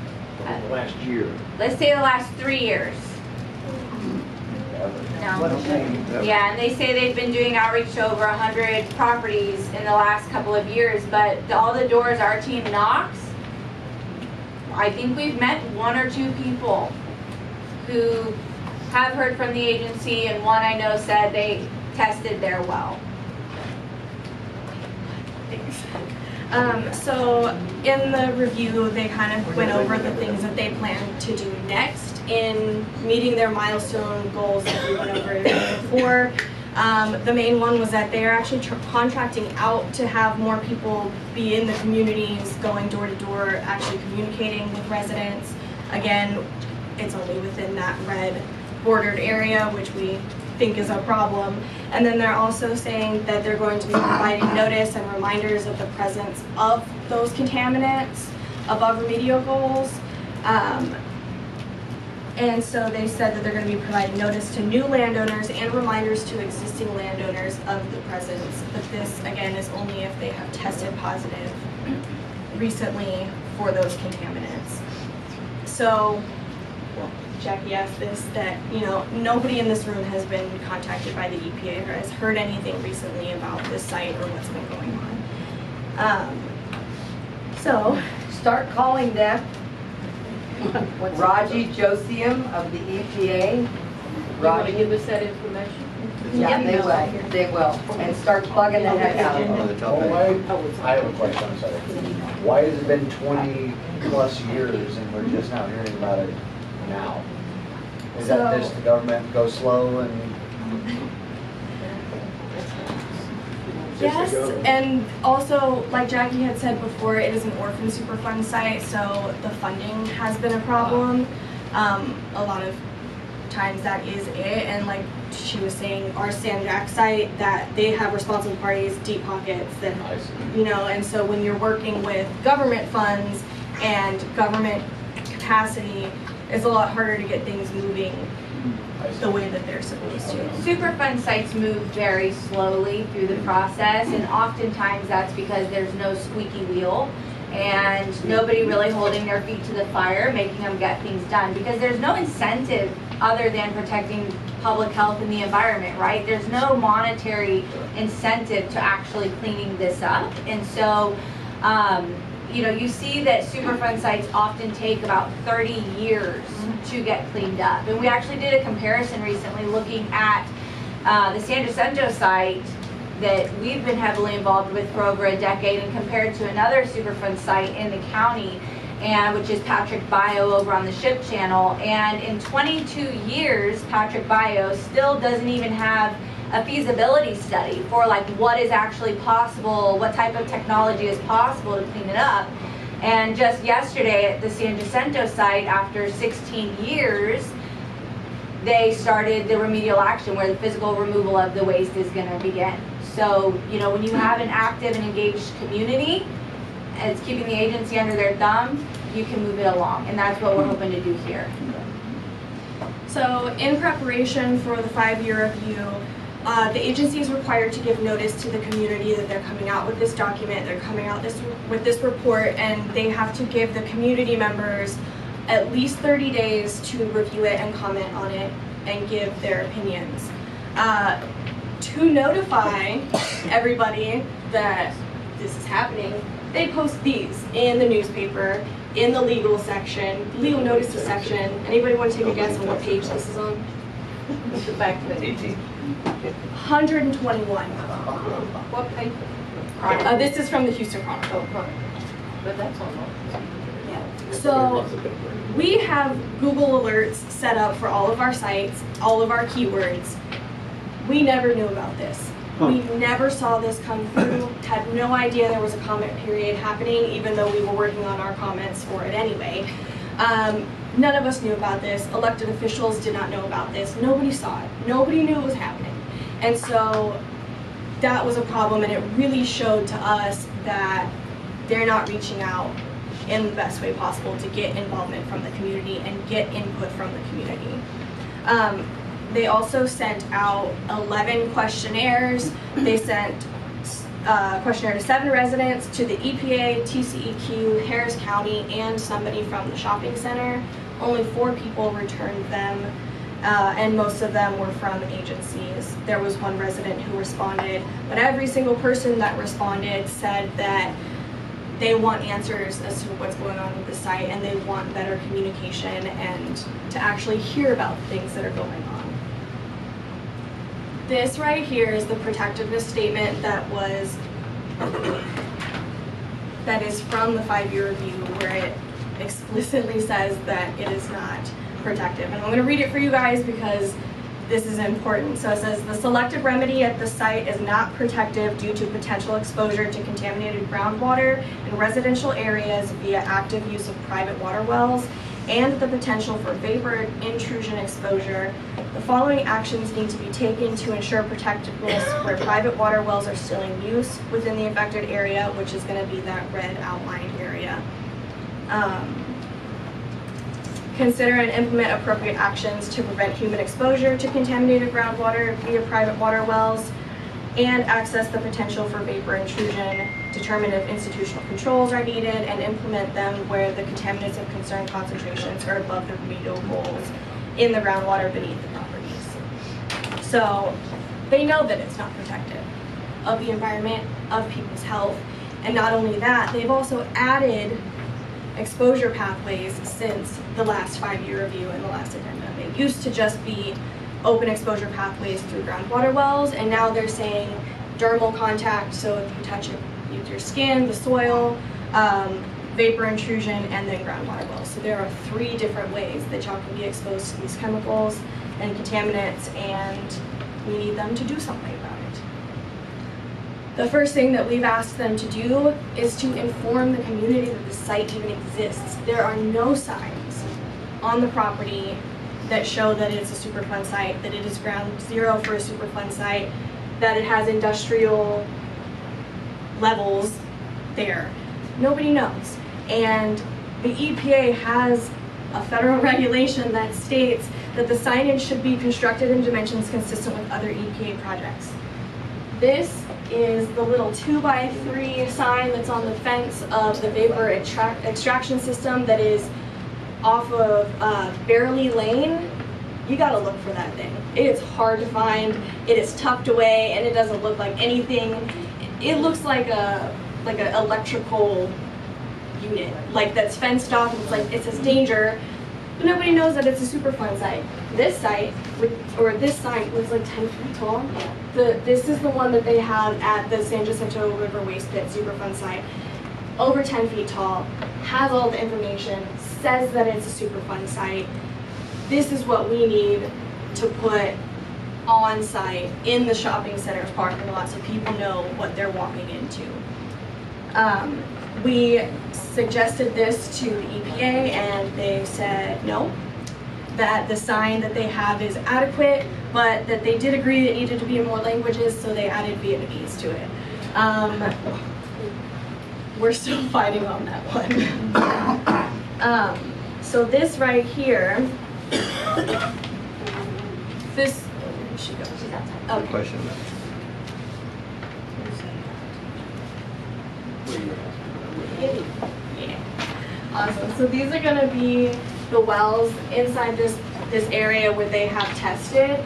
Last year. Let's say the last 3 years. No. Yeah, and they say they've been doing outreach to over 100 properties in the last couple of years, but all the doors our team knocks, I think we've met 1 or 2 people who have heard from the agency, and one I know said they tested their well. So in the review, they kind of went over the things that they plan to do next in meeting their milestone goals that we went over before. The main one was that they're actually contracting out to have more people be in the communities, going door to door, actually communicating with residents. Again, it's only within that red bordered area, which we think is a problem. And then they're also saying that they're going to be providing notice and reminders of the presence of those contaminants above remedial goals. And so they said that they're going to be providing notice to new landowners and reminders to existing landowners of the presence. But this, again, is only if they have tested positive recently for those contaminants. So Jackie asked this, that, you know, nobody in this room has been contacted by the EPA or has heard anything recently about this site or what's been going on. So Start calling them. Raji Josiam of the EPA. You want to give us that information? Yeah, they will, and start plugging the heck out of One of them. the top eight. I have a question, I'm sorry. Why has it been 20+ years and we're just now hearing about it now? Is that just the government go slow and? yes, and also, like Jackie had said before, it is an orphan Superfund site, so the funding has been a problem. A lot of times that is it, and like she was saying, our San Jack site, that they have responsible parties, deep pockets, that, you know, and so when you're working with government funds and government capacity, it's a lot harder to get things moving the way that they're supposed to. Superfund sites move very slowly through the process, and oftentimes that's because there's no squeaky wheel and nobody really holding their feet to the fire, making them get things done, because there's no incentive other than protecting public health and the environment, right? There's no monetary incentive to actually cleaning this up. And so, you know, you see that Superfund sites often take about 30 years to get cleaned up. And we actually did a comparison recently looking at the San Jacinto site that we've been heavily involved with for over a decade, and compared to another Superfund site in the county, and which is Patrick Bio over on the Ship Channel. And in 22 years, Patrick Bio still doesn't even have a feasibility study for like what is actually possible, what type of technology is possible to clean it up. And just yesterday at the San Jacinto site, after 16 years, they started the remedial action where the physical removal of the waste is going to begin. So, you know, when you have an active and engaged community, and it's keeping the agency under their thumb, you can move it along. And that's what we're hoping to do here. So in preparation for the 5-year review, the agency is required to give notice to the community that they're coming out with this document, they're coming out with this report, and they have to give the community members at least 30 days to review it and comment on it and give their opinions. To notify everybody that this is happening, they post these in the newspaper, in the legal section, legal notices section. Anybody want to take a guess on what page this is on? The back page. 121. What paper? This is from the Houston Chronicle. But that's on. Yeah. So we have Google alerts set up for all of our sites, all of our keywords. We never knew about this. We never saw this come through, had no idea there was a comment period happening, even though we were working on our comments for it anyway. None of us knew about this. Elected officials did not know about this. Nobody saw it. Nobody knew it was happening. And so that was a problem, and it really showed to us that they're not reaching out in the best way possible to get involvement from the community and get input from the community. They also sent out 11 questionnaires. They sent a questionnaire to 7 residents, to the EPA, TCEQ, Harris County, and somebody from the shopping center. Only 4 people returned them, and most of them were from agencies. There was 1 resident who responded, but every single person that responded said that they want answers as to what's going on with the site, and they want better communication and to actually hear about the things that are going on. This right here is the protectiveness statement that is from the 5-year review, where it explicitly says that it is not protective. And I'm going to read it for you guys because this is important. So it says, the selected remedy at the site is not protective due to potential exposure to contaminated groundwater in residential areas via active use of private water wells and the potential for vapor intrusion exposure. The following actions need to be taken to ensure protectiveness where private water wells are still in use within the affected area, which is going to be that red outlined area. Consider and implement appropriate actions to prevent human exposure to contaminated groundwater via private water wells, and access the potential for vapor intrusion, determine if institutional controls are needed, and implement them where the contaminants of concern concentrations are above the remedial goals in the groundwater beneath the properties. So they know that it's not protective of the environment, of people's health, and not only that, they've also added exposure pathways since the last 5-year review and the last addendum. It used to just be open exposure pathways through groundwater wells, and now they're saying dermal contact, so if you touch it with your skin, the soil, vapor intrusion, and then groundwater wells. So there are 3 different ways that y'all can be exposed to these chemicals and contaminants, and we need them to do something about it. The first thing that we've asked them to do is to inform the community that the site even exists. There are no signs on the property that show that it's a Superfund site, that it is ground zero for a Superfund site, that it has industrial levels there. Nobody knows. And the EPA has a federal regulation that states that the signage should be constructed in dimensions consistent with other EPA projects. This is the little 2x3 sign that's on the fence of the vapor extraction system that is off of Bearley Lane. You gotta look for that thing. It's hard to find, it is tucked away, and it doesn't look like anything. It looks like an electrical unit, like that's fenced off, and it's like, it says danger, but nobody knows that it's a Superfund site. This site, or this sign, was like 10 feet tall. This is the one that they have at the San Jacinto River Waste Pit Superfund site. Over 10 feet tall, has all the information, says that it's a Superfund site. This is what we need to put on site in the shopping center's parking lot so people know what they're walking into. We suggested this to the EPA and they said no, that the sign that they have is adequate, but that they did agree it needed to be in more languages, so they added Vietnamese to it. We're still fighting on that one. So this right here, this, where she goes? Okay. Question. Yeah. Awesome. So these are going to be the wells inside this area where they have tested.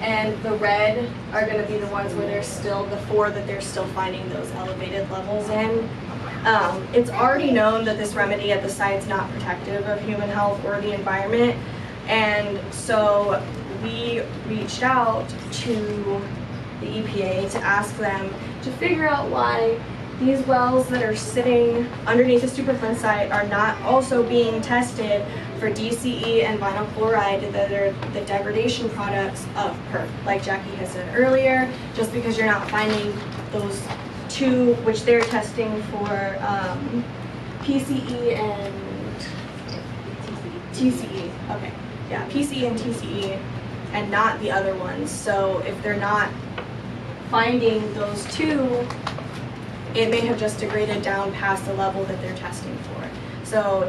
And the red are going to be the ones where there's still the 4 that they're still finding those elevated levels in. It's already known that this remedy at the site is not protective of human health or the environment. And so we reached out to the EPA to ask them to figure out why these wells that are sitting underneath the Superfund site are not also being tested for DCE and vinyl chloride that are the degradation products of PERC. Like Jackie has said earlier, just because you're not finding those two, which they're testing for PCE and TCE. Okay, yeah, PCE and TCE, and not the other ones. So if they're not finding those two, it may have just degraded down past the level that they're testing for. So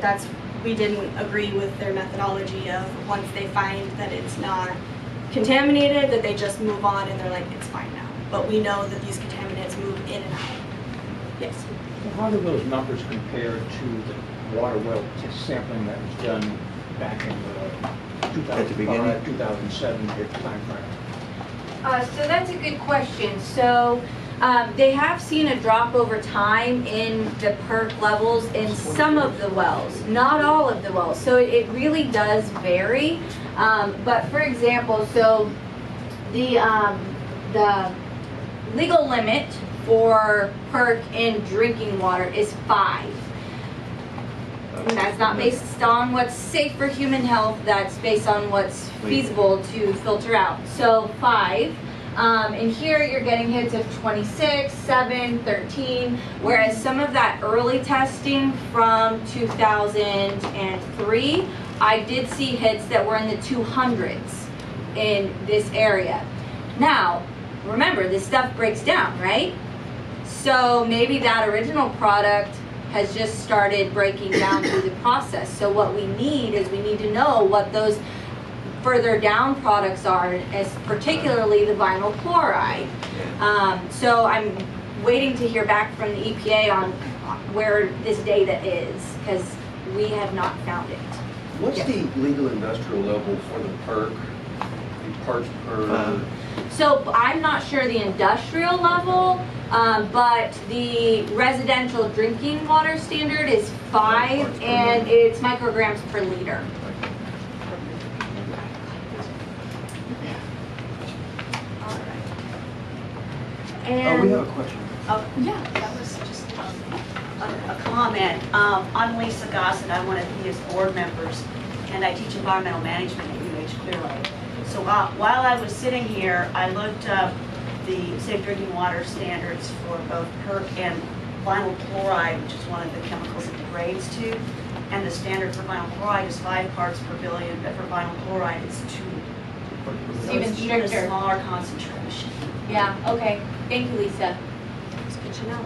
we didn't agree with their methodology of once they find that it's not contaminated, that they just move on and they're like, it's fine now. But we know that these contaminants move in and out. Yes? How do those numbers compare to the water well sampling that was done back in the 2005, 2007 timeframe? So that's a good question. So they have seen a drop over time in the PERC levels in some of the wells, not all of the wells. So it really does vary. But for example, so the legal limit for PERC in drinking water is 5. And that's not based on what's safe for human health, that's based on what's feasible to filter out. So 5. And here you're getting hits of 26, 7, 13, whereas some of that early testing from 2003, I did see hits that were in the 200s in this area. Now, remember, this stuff breaks down, right? So maybe that original product has just started breaking down through the process. So what we need is we need to know what those further down products are, as particularly the vinyl chloride. So I'm waiting to hear back from the EPA on where this data is, because we have not found it. What's the legal industrial level for the PERC, the parts per? So I'm not sure the industrial level, but the residential drinking water standard is 5, and it's micrograms per liter. Oh, we have a question. Yeah, that was just a comment. I'm Lisa Gossett. I'm one of PIA's board members, and I teach environmental management at UH Clear Lake. So while I was sitting here, I looked up the safe drinking water standards for both PERC and vinyl chloride, which is one of the chemicals it degrades to. And the standard for vinyl chloride is 5 parts per billion, but for vinyl chloride it's 2. So Even it's even a stricter. smaller concentration. Yeah, okay. Thank you, Lisa. That's good to know.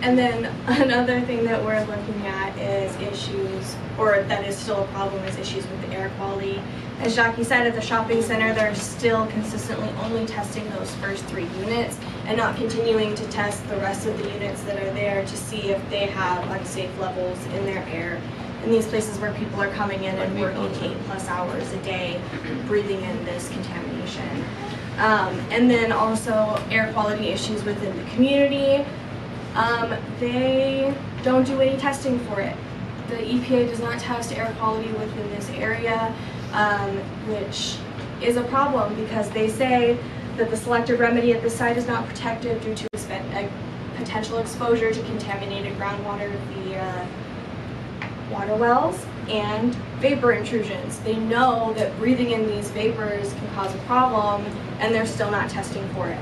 And then another thing that we're looking at is issues, or that is still a problem, is issues with the air quality. As Jackie said, at the shopping center, they're still consistently only testing those first 3 units and not continuing to test the rest of the units that are there to see if they have unsafe levels in their air. In these places where people are coming in and working 8+ hours a day, breathing in this contamination. And then also air quality issues within the community. They don't do any testing for it. The EPA does not test air quality within this area, which is a problem because they say that the selected remedy at the site is not protective due to potential exposure to contaminated groundwater via water wells and vapor intrusions. They know that breathing in these vapors can cause a problem, and they're still not testing for it.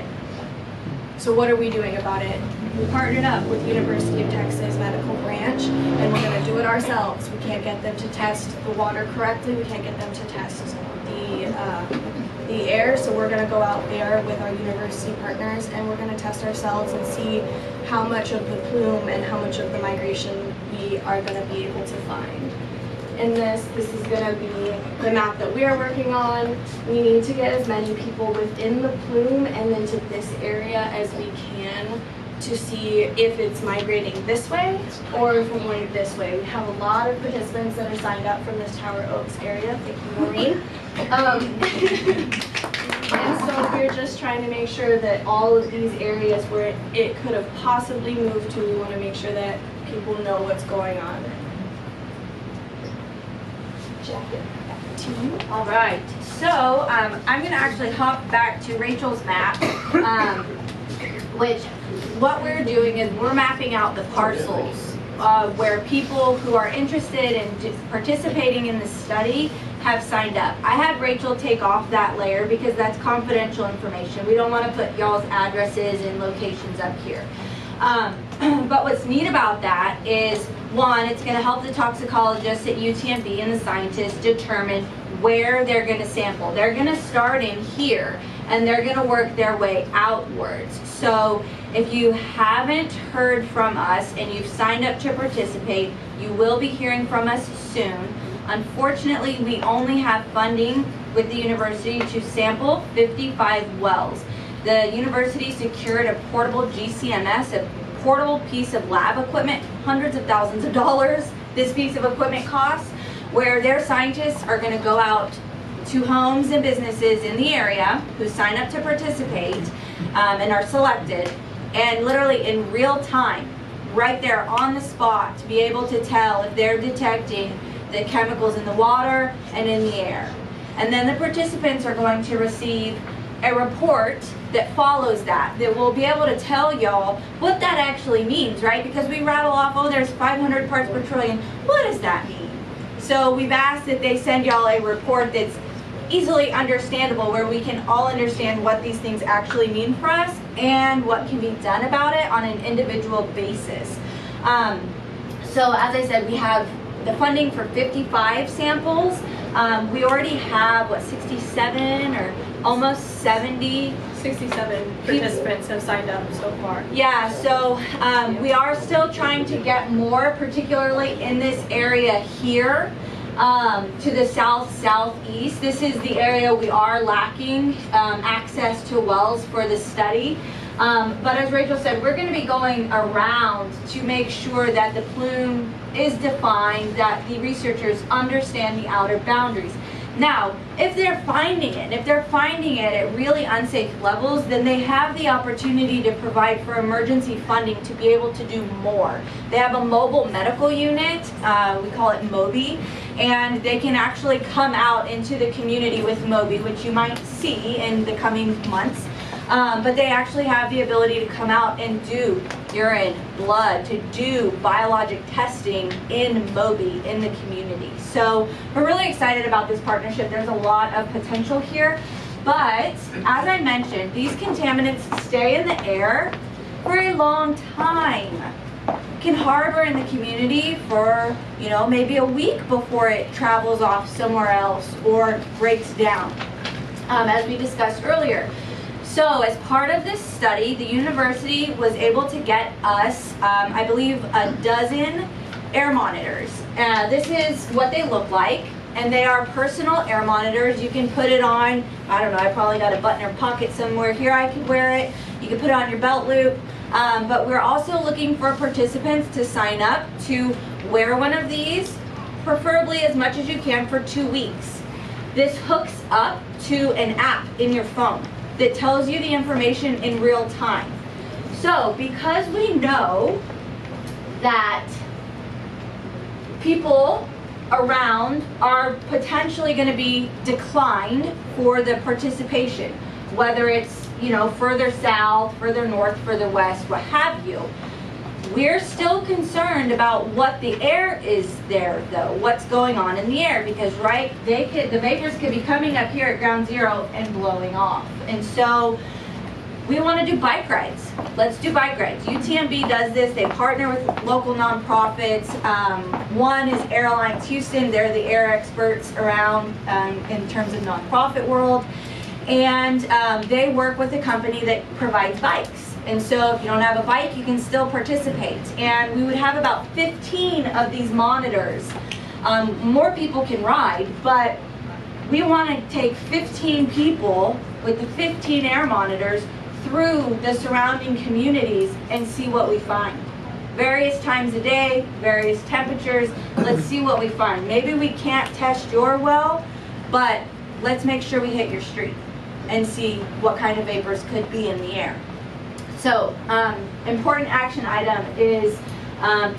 So what are we doing about it? We partnered up with University of Texas Medical Branch, and we're going to do it ourselves. We can't get them to test the water correctly. We can't get them to test the air, so we're going to go out there with our university partners, and we're going to test ourselves and see how much of the plume and how much of the migration we are going to be able to find. In this is going to be the map that we are working on. We need to get as many people within the plume and then to this area as we can to see if it's migrating this way or if we're going this way. We have a lot of participants that are signed up from this Tower Oaks area. Thank you, Maureen. And so we're just trying to make sure that all of these areas where it could have possibly moved to, we want to make sure that people know what's going on. All right, so I'm going to actually hop back to Rachel's map, which what we're doing is we're mapping out the parcels where people who are interested in participating in the study have signed up. I had Rachel take off that layer because that's confidential information. We don't want to put y'all's addresses and locations up here. But what's neat about that is, one, it's going to help the toxicologists at UTMB and the scientists determine where they're going to sample. They're going to start in here and they're going to work their way outwards. So if you haven't heard from us and you've signed up to participate, you will be hearing from us soon. Unfortunately, we only have funding with the university to sample 55 wells. The university secured a portable GCMS, a portable piece of lab equipment, hundreds of thousands of dollars this piece of equipment costs, where their scientists are going to go out to homes and businesses in the area who sign up to participate and are selected, and literally in real time, right there on the spot, to be able to tell if they're detecting the chemicals in the water and in the air. And then the participants are going to receive a report that follows that will be able to tell y'all what that actually means, right? Because we rattle off, oh, there's 500 parts per trillion. What does that mean? So we've asked that they send y'all a report that's easily understandable, where we can all understand what these things actually mean for us and what can be done about it on an individual basis. So as I said, we have the funding for 55 samples. We already have, what, 67 or almost 70? 67 participants have signed up so far. Yeah, so we are still trying to get more, particularly in this area here, to the south-southeast. This is the area we are lacking access to wells for the study. But as Rachel said, we're going to be going around to make sure that the plume is defined, that the researchers understand the outer boundaries. Now, if they're finding it, at really unsafe levels, then they have the opportunity to provide for emergency funding to be able to do more. They have a mobile medical unit, we call it MOBI, and they can actually come out into the community with MOBI, which you might see in the coming months. But they actually have the ability to come out and do urine, blood, to do biologic testing in MOBI in the community. So we're really excited about this partnership. There's a lot of potential here. But as I mentioned, these contaminants stay in the air for a long time. Can harbor in the community for, you know, maybe a week before it travels off somewhere else or breaks down, as we discussed earlier. So as part of this study, the university was able to get us, I believe, a dozen air monitors. This is what they look like, and they are personal air monitors. You can put it on, I don't know, I probably got a button or pocket somewhere here I could wear it. You can put it on your belt loop. But we're also looking for participants to sign up to wear one of these, preferably as much as you can for 2 weeks. This hooks up to an app in your phone that tells you the information in real time. So because we know that people around are potentially going to be declined for the participation, whether it's, you know, further south, further north, further west, what have you, we're still concerned about what the air is there, though, what's going on in the air, because right, the vapors could be coming up here at ground zero and blowing off. And so we want to do bike rides. Let's do bike rides. UTMB does this. They partner with local nonprofits. One is Airlines Houston. They're the air experts around in terms of nonprofit world. And they work with a company that provides bikes. And so if you don't have a bike, you can still participate. And we would have about 15 of these monitors. More people can ride, but we want to take 15 people with the 15 air monitors through the surrounding communities and see what we find. Various times a day, various temperatures, let's see what we find. Maybe we can't test your well, but let's make sure we hit your street and see what kind of vapors could be in the air. So, important action item is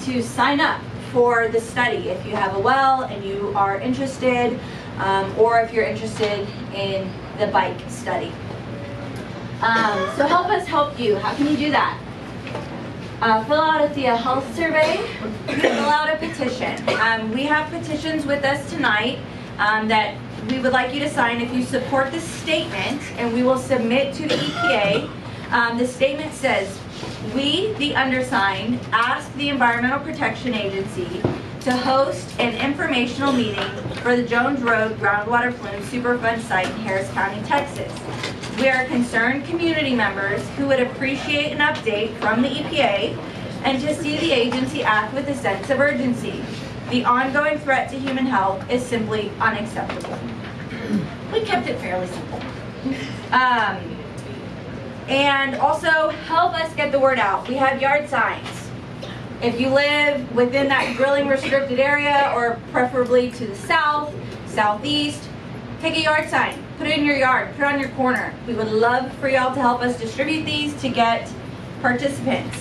to sign up for the study if you have a well and you are interested, or if you're interested in the bike study. So help us help you. How can you do that? fill out a Thea health survey, fill out a petition. We have petitions with us tonight that we would like you to sign if you support this statement, and we will submit to the EPA. The statement says, we, the undersigned, ask the Environmental Protection Agency to host an informational meeting for the Jones Road Groundwater Plume Superfund site in Harris County, Texas. We are concerned community members who would appreciate an update from the EPA and to see the agency act with a sense of urgency. The ongoing threat to human health is simply unacceptable. We kept it fairly simple. And also help us get the word out. We have yard signs. If you live within that grilling restricted area, or preferably to the south, southeast, take a yard sign, put it in your yard, put it on your corner. We would love for y'all to help us distribute these to get participants.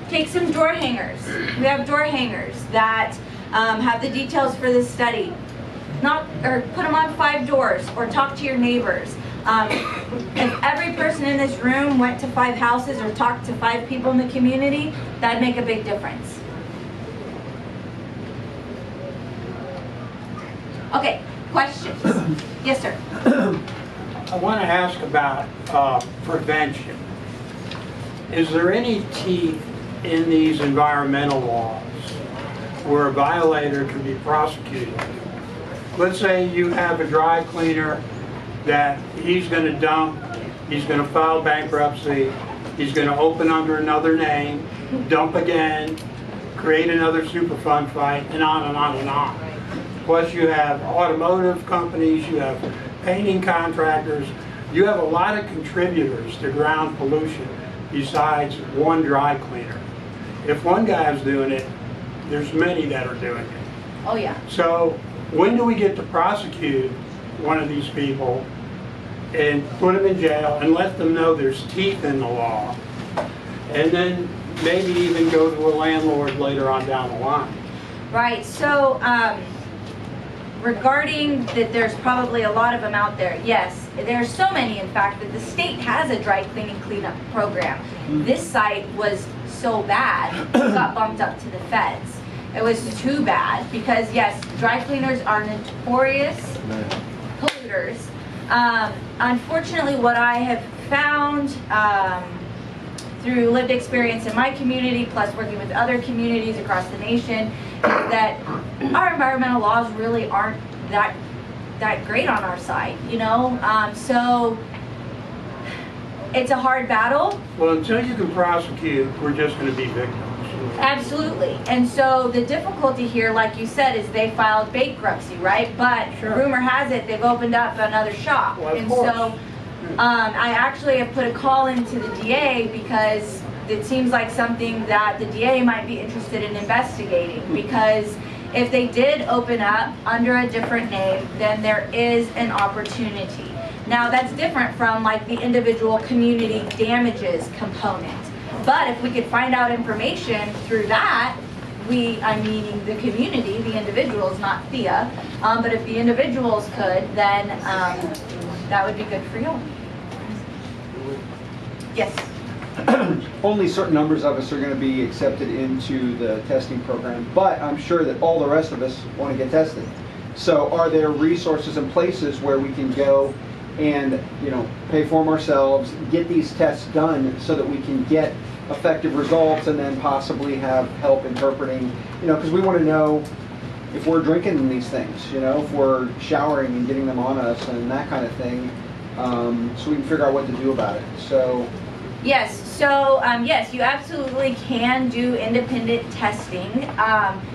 Take some door hangers. We have door hangers that have the details for this study. Or put them on 5 doors, or talk to your neighbors. If every person in this room went to 5 houses or talked to 5 people in the community, that'd make a big difference. Okay, questions? Yes, sir. I want to ask about prevention. Is there any teeth in these environmental laws where a violator can be prosecuted? Let's say you have a dry cleaner that he's going to dump, he's going to file bankruptcy, he's going to open under another name, dump again, create another Superfund fight, and on and on and on. Plus you have automotive companies, you have painting contractors, you have a lot of contributors to ground pollution besides one dry cleaner. If one guy's doing it, there's many that are doing it. Oh yeah. So when do we get to prosecute one of these people and put them in jail and let them know there's teeth in the law, and then maybe even go to a landlord later on down the line? Right, so regarding that there's probably a lot of them out there, yes, there's so many in fact that the state has a dry cleaning cleanup program. This site was so bad, it got bumped up to the feds. It was too bad because yes, dry cleaners are notorious polluters. Unfortunately, what I have found through lived experience in my community, plus working with other communities across the nation, is that our environmental laws really aren't that great on our side, you know? So it's a hard battle. Well, until you can prosecute, we're just going to be victims. Absolutely. And so the difficulty here, like you said, is they filed bankruptcy, right? But rumor has it they've opened up another shop. Well, and so I actually have put a call into the DA because it seems like something that the DA might be interested in investigating, because if they did open up under a different name, then there is an opportunity. Now that's different from like the individual community damages component. But if we could find out information through that, I'm meaning the community, the individuals, not Thea, but if the individuals could, then that would be good for you. Yes? Only certain numbers of us are going to be accepted into the testing program, but I'm sure that all the rest of us want to get tested. So are there resources and places where we can go and, you know, pay for them ourselves, get these tests done so that we can get effective results and then possibly have help interpreting, you know, because we want to know if we're drinking these things, you know, if we're showering and getting them on us and that kind of thing, so we can figure out what to do about it. So yes, so yes, you absolutely can do independent testing.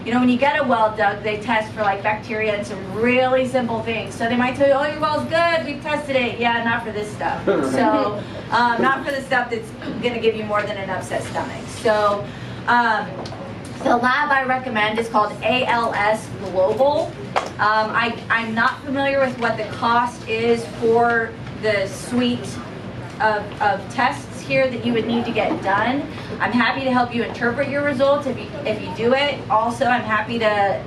You know, when you get a well dug, they test for like bacteria and some really simple things. So they might tell you, oh, your well's good, we've tested it. Yeah, not for this stuff. So not for the stuff that's going to give you more than an upset stomach. So the lab I recommend is called ALS Global. I'm not familiar with what the cost is for the suite of tests here that you would need to get done. I'm happy to help you interpret your results if you do it. Also, I'm happy to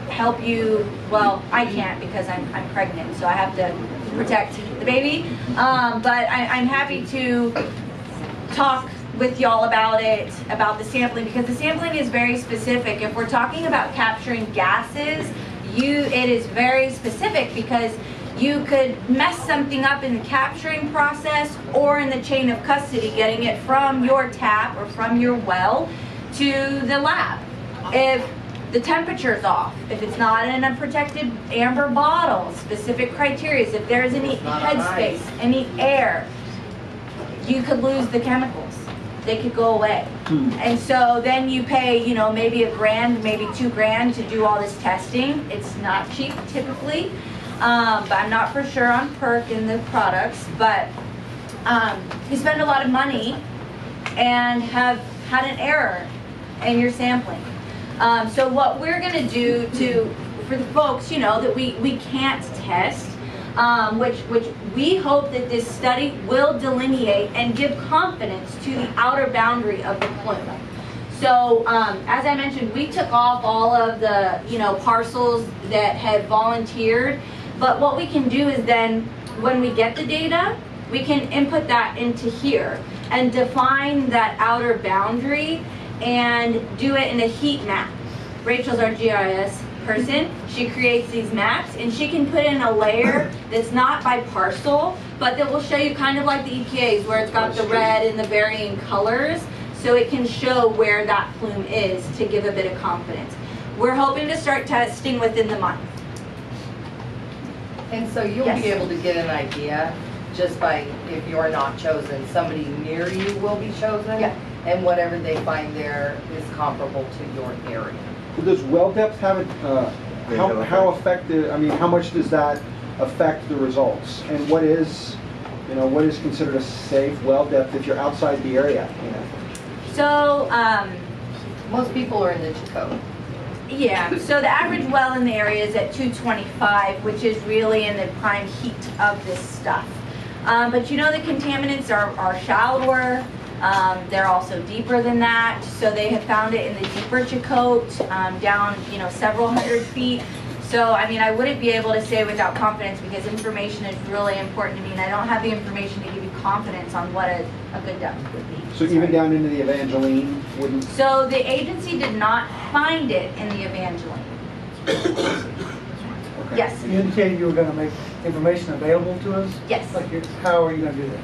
help you, well, I can't because I'm pregnant, so I have to protect the baby. But I'm happy to talk with y'all about it, about the sampling, because the sampling is very specific. If we're talking about capturing gases, it is very specific because you could mess something up in the capturing process or in the chain of custody, getting it from your tap or from your well to the lab. If the temperature's off, if it's not in a protected amber bottle, specific criteria, if there's any headspace, any air, you could lose the chemicals. They could go away. And so then you pay, you know, maybe $1,000, maybe $2,000 to do all this testing. It's not cheap typically, but I'm not for sure on PERC and the products, but you spend a lot of money and have had an error in your sampling. So what we're gonna do for the folks, you know, that we can't test, which we hope that this study will delineate and give confidence to the outer boundary of the plume. So as I mentioned, we took off all of the, you know, parcels that had volunteered, but what we can do is then when we get the data, we can input that into here and define that outer boundary and do it in a heat map. Rachel's our GIS person. She creates these maps and she can put in a layer that's not by parcel, but that will show you kind of like the EPA's where it's got the red and the varying colors, so it can show where that plume is to give a bit of confidence. We're hoping to start testing within the month. And so you'll be able to get an idea just by, if you're not chosen, somebody near you will be chosen, and whatever they find there is comparable to your area. Does well depth have it, how effective, I mean, how much does that affect the results? And what is, you know, what is considered a safe well depth if you're outside the area? You know? So, most people are in the Chacot. Yeah, so the average well in the area is at 225, which is really in the prime heat of this stuff. But you know the contaminants are shallower. They're also deeper than that, so they have found it in the deeper Chacot, down, you know, several hundred feet. So, I mean, I wouldn't be able to say without confidence because information is really important to me, and I don't have the information to give you confidence on what a good depth would be. So even down into the Evangeline wouldn't? So the agency did not find it in the Evangeline. Okay. Yes. You indicated you were going to make information available to us? Yes. Like, how are you going to do that?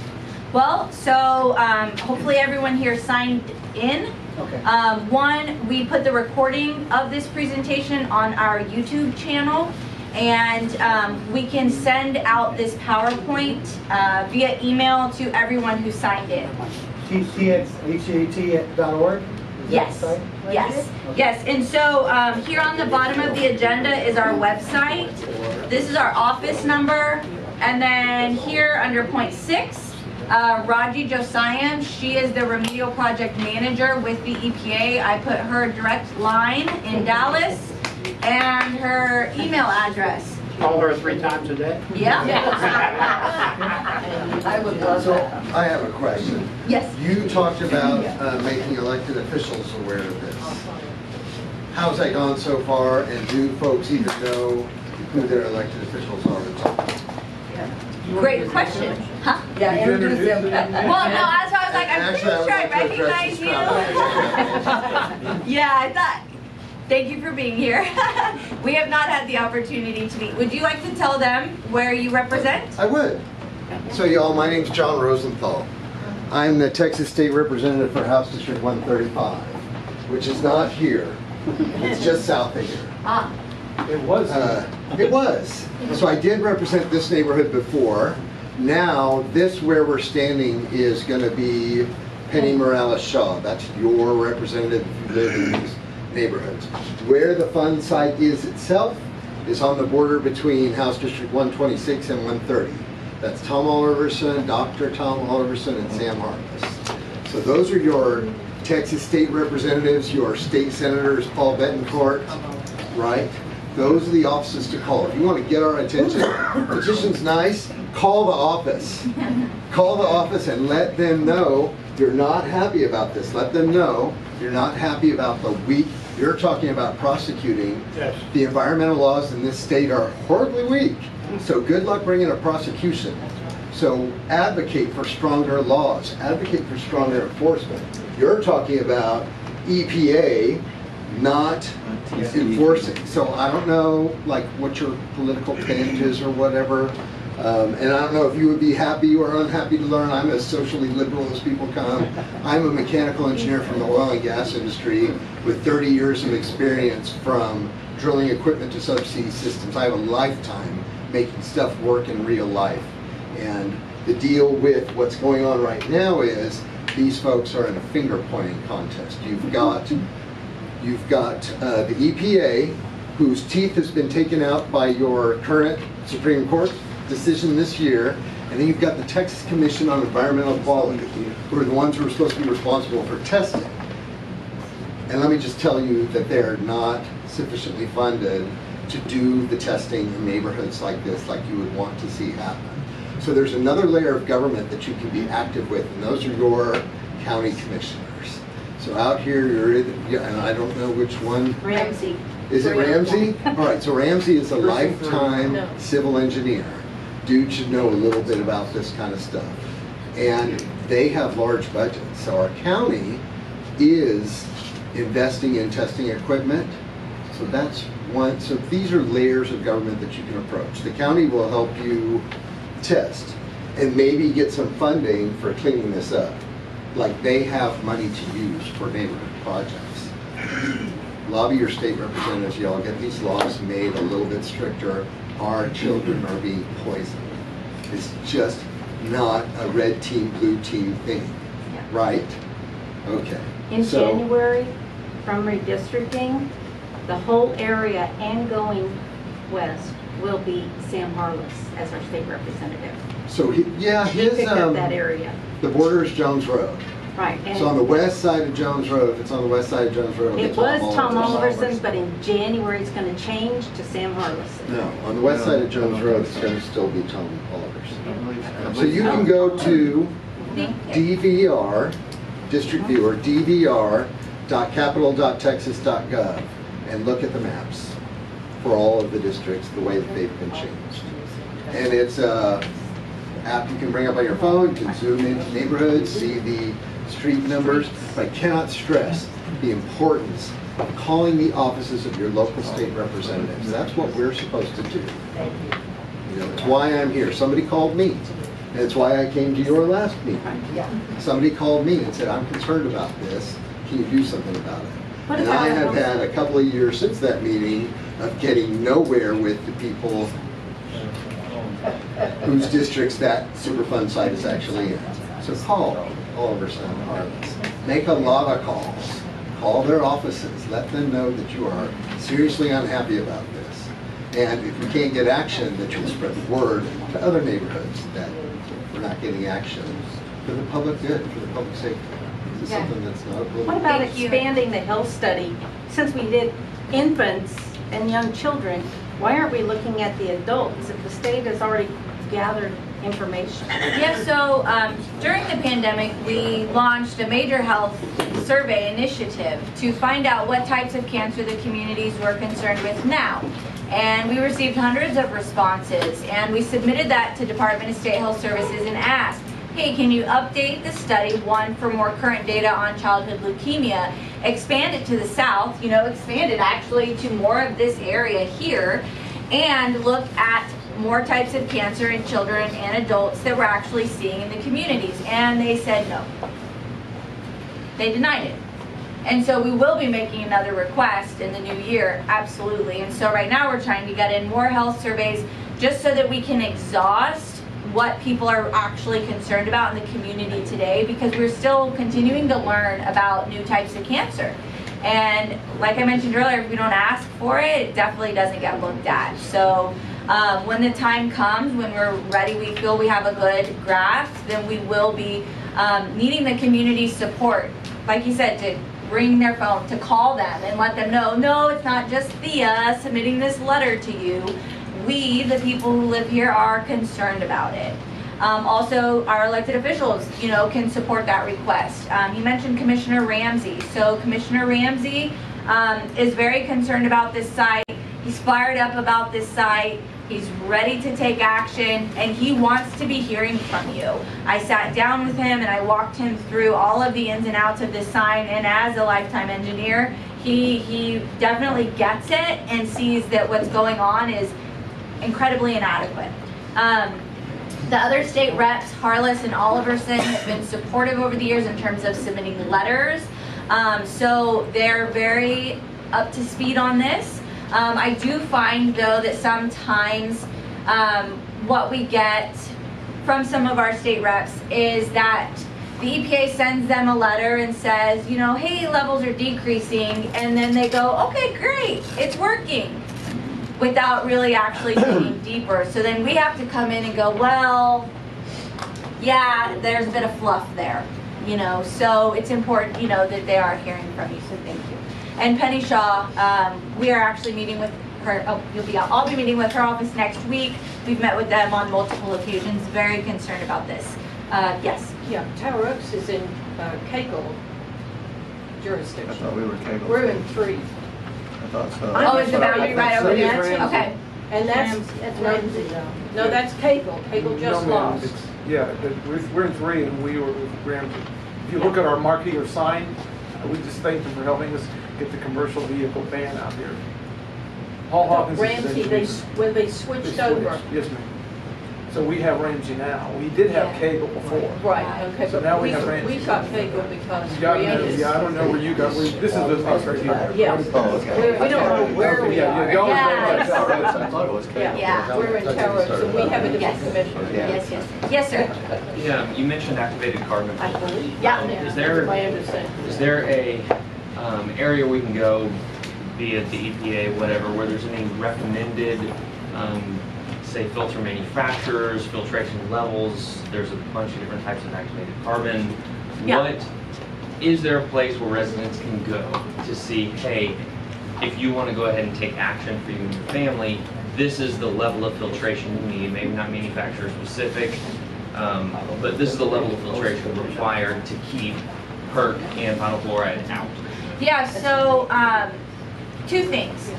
Well, so hopefully everyone here signed in. Okay. One, we put the recording of this presentation on our YouTube channel, and we can send out this PowerPoint via email to everyone who signed in. HCAT.org? Yes, yes, yes. And so here on the bottom of the agenda is our website. This is our office number. And then here under point 6, Raji Josiah, she is the remedial project manager with the EPA. I put her direct line in Dallas and her email address. Call her 3 times a day? Yeah. I would love So that. I have a question. Yes. You talked about making elected officials aware of this. How's that gone so far, and do folks even know who their elected officials are? Great question. Huh? Yeah, introduce them. Well, no, that's why I was like, I'm pretty sure I recognize you. Yeah, I thought. Thank you for being here. We have not had the opportunity to meet. Would you like to tell them where you represent? I would. So y'all, my name's John Rosenthal. I'm the Texas State Representative for House District 135, which is not here. It's just south of here. Ah. It was. It was. So I did represent this neighborhood before. Now, this where we're standing is going to be Penny Morales Shaw. That's your representative if you live in these neighborhoods. Where the fund site is itself is on the border between House District 126 and 130. That's Tom Oliverson, Dr. Tom Oliverson, and Sam Harmless. So those are your Texas state representatives, your state senators, Paul Betancourt, right? Those are the offices to call. If you want to get our attention, petition's nice, call the office. Call the office and let them know you're not happy about this. Let them know you're not happy about the weak. You're talking about prosecuting. Yes. The environmental laws in this state are horribly weak. So good luck bringing a prosecution. So advocate for stronger laws, advocate for stronger enforcement. You're talking about EPA not enforcing. So I don't know like what your political bent is or whatever. And I don't know if you would be happy or unhappy to learn. I'm as socially liberal as people come. I'm a mechanical engineer from the oil and gas industry with 30 years of experience from drilling equipment to subsea systems. I have a lifetime making stuff work in real life. And the deal with what's going on right now is these folks are in a finger pointing contest. You've got the EPA, whose teeth has been taken out by your current Supreme Court decision this year, and then you've got the Texas Commission on Environmental Quality, who are the ones who are supposed to be responsible for testing. And let me just tell you that they're not sufficiently funded to do the testing in neighborhoods like this, like you would want to see happen. So there's another layer of government that you can be active with, and those are your county commissioners. So out here, and I don't know which one. Ramsey. Is it Ramsey? All right, so Ramsey is a lifetime civil engineer. Dude should know a little bit about this kind of stuff. And they have large budgets. So our county is investing in testing equipment. So that's one. So these are layers of government that you can approach. The county will help you test and maybe get some funding for cleaning this up. Like they have money to use for neighborhood projects. Lobby your state representatives, y'all, get these laws made a little bit stricter. Our children are being poisoned. It's just not a red team, blue team thing, right? Okay. In January, from redistricting, the whole area and going west will be Sam Harless as our state representative. So he picked up that area. The border is Jones Road. Right. And so on the west side of Jones Road, if it's on the west side of Jones Road, it was Tom Oliverson's, but in January it's going to change to Sam Harless. No, on the west side of Jones Road, it's going to still be Tom Oliverson. So you can go to DVR, District Viewer, dvr.capital.texas.gov, and look at the maps for all of the districts, the way that they've been changed. And it's a app you can bring up on your phone, you can zoom into neighborhoods, see the street numbers. But I cannot stress the importance of calling the offices of your local state representatives. That's what we're supposed to do. You know, it's why I'm here. Somebody called me. And it's why I came to your last meeting. Somebody called me and said, I'm concerned about this. Can you do something about it? And I have had a couple of years since that meeting of getting nowhere with the people whose districts that Superfund site is actually in. So call Oliverson and Harless. Make a lot of calls. Call their offices. Let them know that you are seriously unhappy about this. And if you can't get action, that you'll spread the word to other neighborhoods that we're not getting action for the public good, for the public safety. This is something that's not political. What about expanding the health study? Since we did infants and young children, why aren't we looking at the adults if the state has already gathered information? Yeah, so during the pandemic, we launched a major health survey initiative to find out what types of cancer the communities were concerned with now. And we received hundreds of responses, and we submitted that to Department of State Health Services and asked, hey, can you update the study, one, for more current data on childhood leukemia, expand it to the south, expand it actually to more of this area here, and look at more types of cancer in children and adults that we're actually seeing in the communities. And they said no. They denied it. And so we will be making another request in the new year, absolutely. And so right now we're trying to get in more health surveys just so that we can exhaust what people are actually concerned about in the community today, because we're still continuing to learn about new types of cancer. And like I mentioned earlier, if we don't ask for it, it definitely doesn't get looked at. So when the time comes, when we're ready, we feel we have a good grasp, then we will be needing the community's support, like you said, to bring their phone, to call them and let them know, no, it's not just Thea submitting this letter to you. We, the people who live here, are concerned about it. Also, our elected officials, can support that request. You mentioned Commissioner Ramsey. So Commissioner Ramsey is very concerned about this site. He's fired up about this site. He's ready to take action, and he wants to be hearing from you. I sat down with him and I walked him through all of the ins and outs of this sign, and as a lifetime engineer, he definitely gets it and sees that what's going on is incredibly inadequate. The other state reps, Harless and Oliverson, have been supportive over the years in terms of submitting letters. So they're very up to speed on this. I do find, though, that sometimes what we get from some of our state reps is that the EPA sends them a letter and says, you know, hey, levels are decreasing, and then they go, okay, great, it's working, without really actually digging deeper. So then we have to come in and go, well, yeah, there's a bit of fluff there, you know, so it's important, you know, that they are hearing from you, so thank you. And Penny Shaw, we are actually meeting with her, I'll be meeting with her office next week. We've met with them on multiple occasions, very concerned about this. Yes? Yeah, Tower Oaks is in Cagle jurisdiction. I thought we were Cagle. We're in 3. I thought so. Oh, is the boundary right over there? Ramsey. Okay. And that's no, that's Cagle. Cagle just No, ma'am, lost. it's- Yeah, we're in 3 and we were with Ramsey. If you look at our marquee or sign, we just thank them for helping us get the commercial vehicle ban out here. Paul Hawkins is Ramsey, when they switched over. Yes, ma'am. So we have Ramsey now. We did have Cagle before. Right, okay. So but now we have Ramsey. We got Cagle because Yeah, Ramsey. I don't know where you got, this is us right here. Yeah. Oh, okay. We don't know where we Yeah, are. y'all are Yeah. going back. I thought it was Cagle. Yeah. We're in Tower Oaks, and we have a Yes. different commissioner. Yes, yes. Yes, sir. Yeah, you mentioned activated carbon. I believe. Yeah. Is there My understanding. is there a area we can go, be it the EPA, whatever, where there's any recommended, say, filter manufacturers, filtration levels? There's a bunch of different types of activated carbon. Yeah. What is there a place where residents can go to see, hey, if you want to go ahead and take action for you and your family, this is the level of filtration you need, maybe not manufacturer specific, but this is the level of filtration required to keep PERC and vinyl chloride out. Yeah, so 2 things.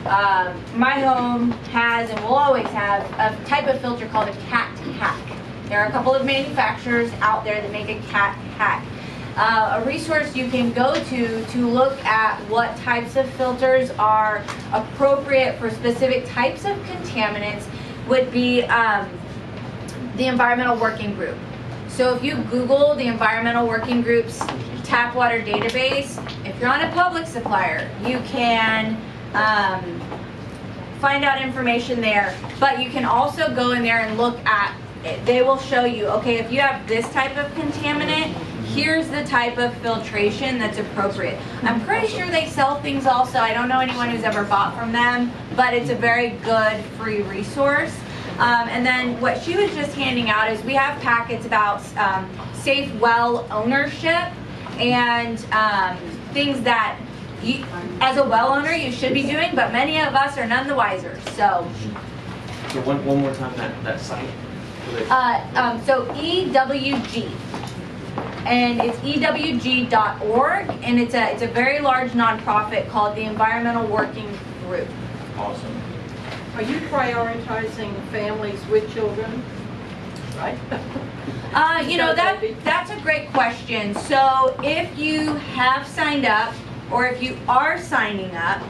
My home has and will always have a type of filter called a cat hack. There are a couple of manufacturers out there that make a cat hack. A resource you can go to look at what types of filters are appropriate for specific types of contaminants would be the Environmental Working Group. So if you Google the Environmental Working Group's tap water database, if you're on a public supplier, you can find out information there, but you can also go in there and look at, they will show you, okay, if you have this type of contaminant, here's the type of filtration that's appropriate. I'm pretty sure they sell things also. I don't know anyone who's ever bought from them, but it's a very good free resource. And then what she was just handing out is we have packets about safe well ownership and things that you, as a well owner, you should be doing, but many of us are none the wiser. So one more time that site. so EWG, and it's ewg.org, and it's a very large nonprofit called the Environmental Working Group. Awesome. Are you prioritizing families with children? Right? You know, that's a great question. So if you have signed up, or if you are signing up,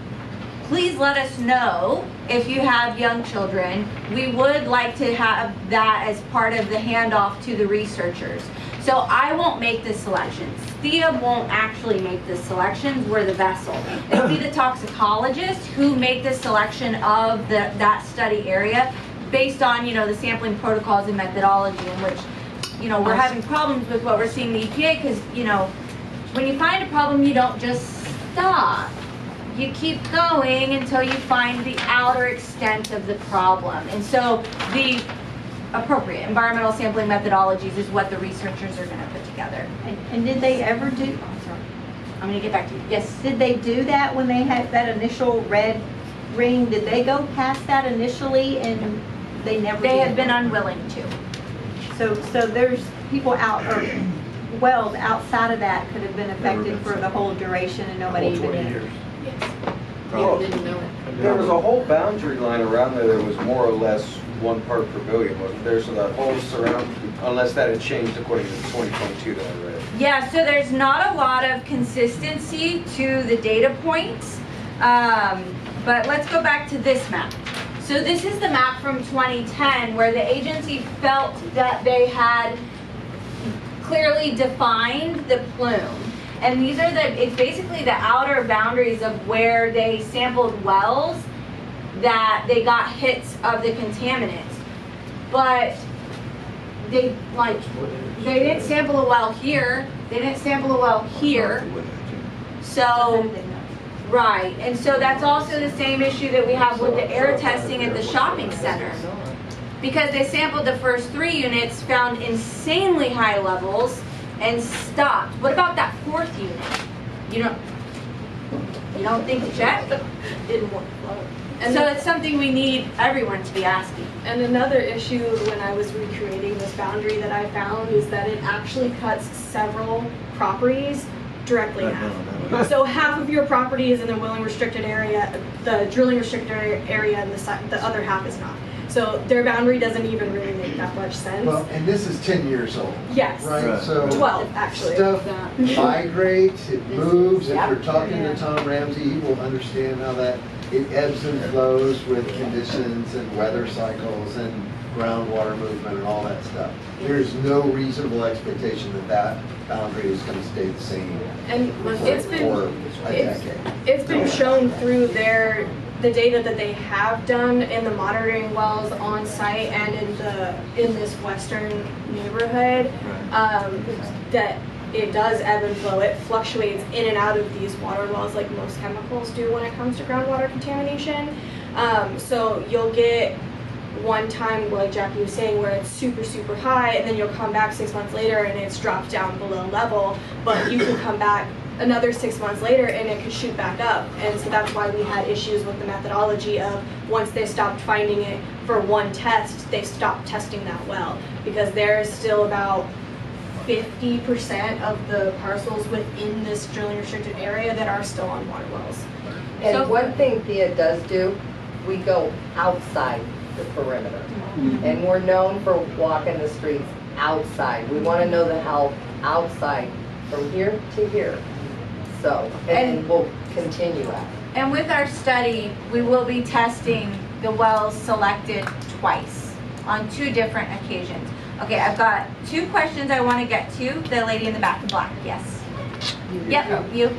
please let us know if you have young children. We would like to have that as part of the handoff to the researchers. So I won't make the selections. Thea won't actually make the selections. We're the vessel. It'll be the toxicologists who make the selection of that study area based on, you know, the sampling protocols and methodology in which, you know, we're having problems with what we're seeing in the EPA because, you know, when you find a problem, you don't just stop. You keep going until you find the outer extent of the problem. And so the appropriate environmental sampling methodologies is what the researchers are going to put together. And did they ever do, I'm sorry, I'm going to get back to you. Yes. did they do that when they had that initial red ring? Did they go past that initially and they never They did? have been unwilling to. So there's people out, or wells outside of that could have been affected for the whole duration and nobody even knew. Yes. problem. There was a whole boundary line around there that was more or less 1 park per billion, wasn't there? So that whole surround, unless that had changed according to the 2022 that I read. Yeah, so there's not a lot of consistency to the data points, but let's go back to this map. So this is the map from 2010 where the agency felt that they had clearly defined the plume. And these are it's basically the outer boundaries of where they sampled wells that they got hits of the contaminants. But they didn't sample a well here, they didn't sample a well here. So, right, and so that's also the same issue that we have with the air testing at the shopping center. Because they sampled the first 3 units, found insanely high levels, and stopped. What about that 4th unit? You don't think to check? Didn't work. And so it's something we need everyone to be asking. And another issue when I was recreating this boundary that I found is that it actually cuts several properties directly in half. So half of your property is in the drilling restricted area, and the other half is not. So their boundary doesn't even really make that much sense. Well, and this is 10 years old. Yes. Right? So 12, actually. Stuff migrates, it moves. Yep. If you're talking to Tom Ramsey, he will understand how that it ebbs and flows with conditions and weather cycles and groundwater movement and all that stuff. There's no reasonable expectation that that boundary is going to stay the same And for a decade. It's been shown through the data that they have done in the monitoring wells on site and in this western neighborhood, that it does ebb and flow. It fluctuates in and out of these water wells like most chemicals do when it comes to groundwater contamination. So you'll get one time, like Jackie was saying, where it's super, super high, and then you'll come back 6 months later and it's dropped down below level, but you could come back another 6 months later and it could shoot back up. And so that's why we had issues with the methodology of once they stopped finding it for one test, they stopped testing that well, because there's still about 50% of the parcels within this drilling restricted area that are still on water wells. And so one thing PIA does do, we go outside the perimeter. And we're known for walking the streets outside. We want to know the health outside from here to here. So, and we'll continue that. And with our study, we will be testing the wells selected twice on 2 different occasions. Okay, I've got 2 questions I want to get to. The lady in the back in black, yes. Yep, you.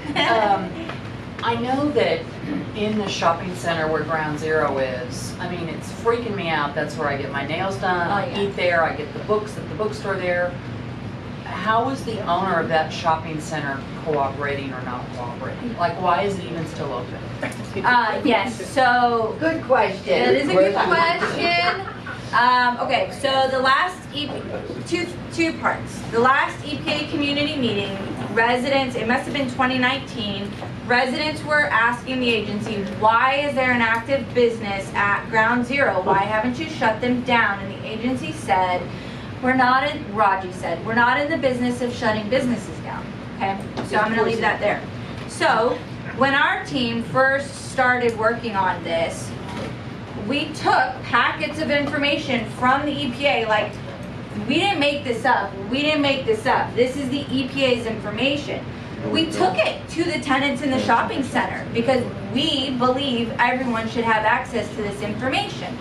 I know that in the shopping center where Ground Zero is, I mean, it's freaking me out. That's where I get my nails done, I eat there, I get the books at the bookstore there. How is the owner of that shopping center cooperating or not cooperating? Like, why is it even still open? Yes, so. Good question. It is a good question. Okay, so the last two parts. The last EPA community meeting, residents, it must have been 2019, residents were asking the agency, why is there an active business at Ground Zero? Why haven't you shut them down? And the agency said, Raji said, we're not in the business of shutting businesses down. Okay, so I'm gonna leave that there. So when our team first started working on this, we took packets of information from the EPA, like, we didn't make this up, this is the EPA's information. We took it to the tenants in the shopping center because we believe everyone should have access to this information.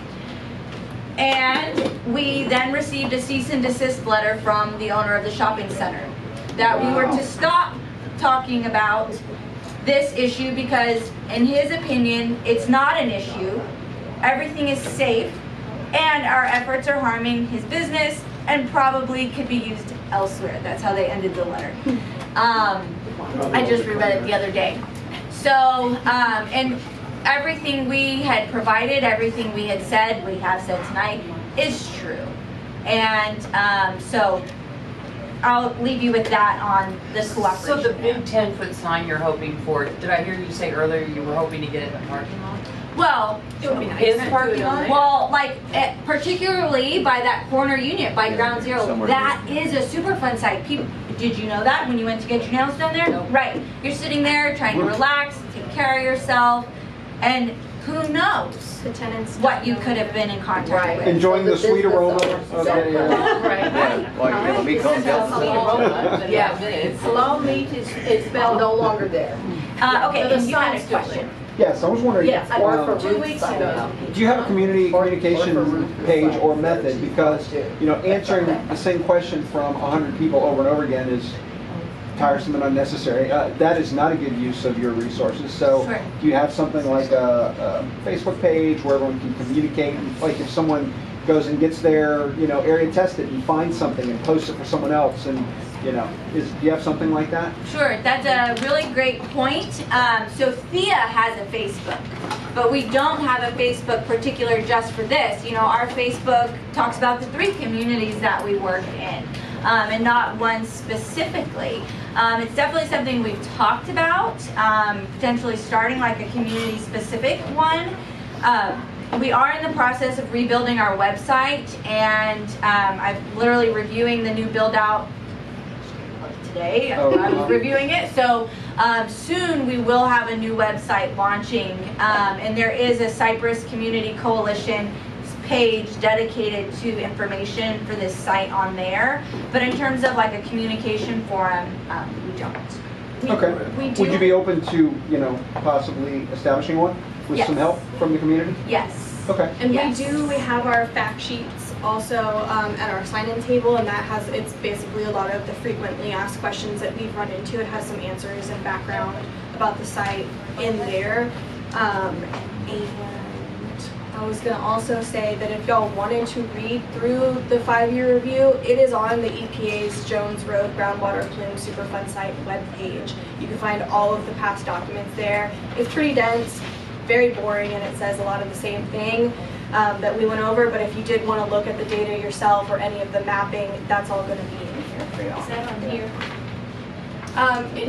And we then received a cease and desist letter from the owner of the shopping center that we were to stop talking about this issue because, in his opinion, it's not an issue. Everything is safe, and our efforts are harming his business and probably could be used elsewhere. That's how they ended the letter. I just reread it the other day. So, and everything we had provided, everything we had said, we have said tonight, is true. And so I'll leave you with that on the cooperation. So the big 10-foot sign you're hoping for, did I hear you say earlier you were hoping to get it in the parking lot? Well, it would be nice. His parking lot? Well, like, particularly by that corner unit, by Ground Zero, that is a Superfund site. People, did you know that when you went to get your nails done there? Nope. Right. You're sitting there trying to relax, take care of yourself. And who knows The tenants. what you could have been in contact Right. with. Enjoying the sweet aroma of the, Right. Well, you me calm down. Yeah, slow meat is spelled no longer there. Okay, So the and you had a sign's still question. yes, I was wondering, Yes, or for 2 weeks ago. do you have a community communication page or method? Because, you know, answering the same question from 100 people over and over again is tiresome and unnecessary. That is not a good use of your resources. So Sure. do you have something like a Facebook page where everyone can communicate? Like if someone goes and gets their, you know, area tested and finds something and posts it for someone else, and, you know, do you have something like that? Sure, that's a really great point. So Thea has a Facebook, but we don't have a Facebook particular just for this. You know, our Facebook talks about the 3 communities that we work in, and not one specifically. It's definitely something we've talked about, potentially starting like a community-specific one. We are in the process of rebuilding our website, and I'm literally reviewing the new build-out today. I was reviewing it, so soon we will have a new website launching, and there is a Cypress Community Coalition page dedicated to information for this site on there. But in terms of like a communication forum, we don't. Okay. We do. Would you be open to, you know, possibly establishing one with some Yes. help from the community? Yes. Okay. And Yes. we have our fact sheets also at our sign-in table, and that has, it's basically a lot of the frequently asked questions that we've run into. It has some answers and background about the site in there. And I was gonna also say that if y'all wanted to read through the 5-year review, it is on the EPA's Jones Road Groundwater Plume Superfund site webpage. You can find all of the past documents there. It's pretty dense, very boring, and it says a lot of the same thing that we went over, but if you did want to look at the data yourself or any of the mapping, that's all going to be in here for y'all. Is that on here?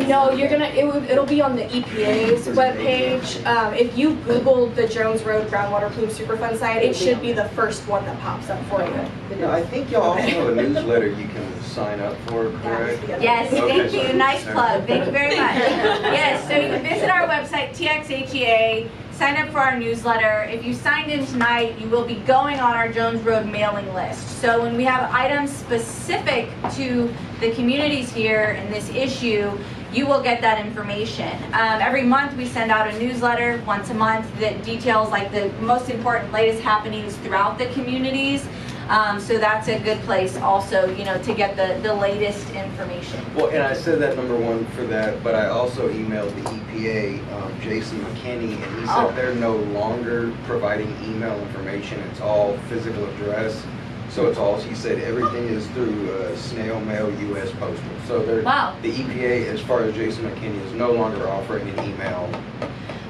No, it'll be on the EPA's webpage. If you Googled the Jones Road Groundwater Plume Superfund site, it should be the first one that pops up for you. Yeah, I think y'all also have a newsletter you can sign up for, correct? Yes, Okay, thank you. sorry. Nice plug. Thank you very much. Yes, so you can visit our website, TXHEA, sign up for our newsletter. If you signed in tonight, you will be going on our Jones Road mailing list. So when we have items specific to the communities here in this issue, you will get that information. Every month we send out a newsletter, once a month, that details like the most important latest happenings throughout the communities. So that's a good place also, you know, to get the latest information. Well, and I said that number one for that, but I also emailed the EPA, Jason McKinney, and he said they're no longer providing email information. It's all physical address. So it's all, he said everything is through snail mail, U.S. postal. So they're, the EPA, as far as Jason McKinney, is no longer offering an email.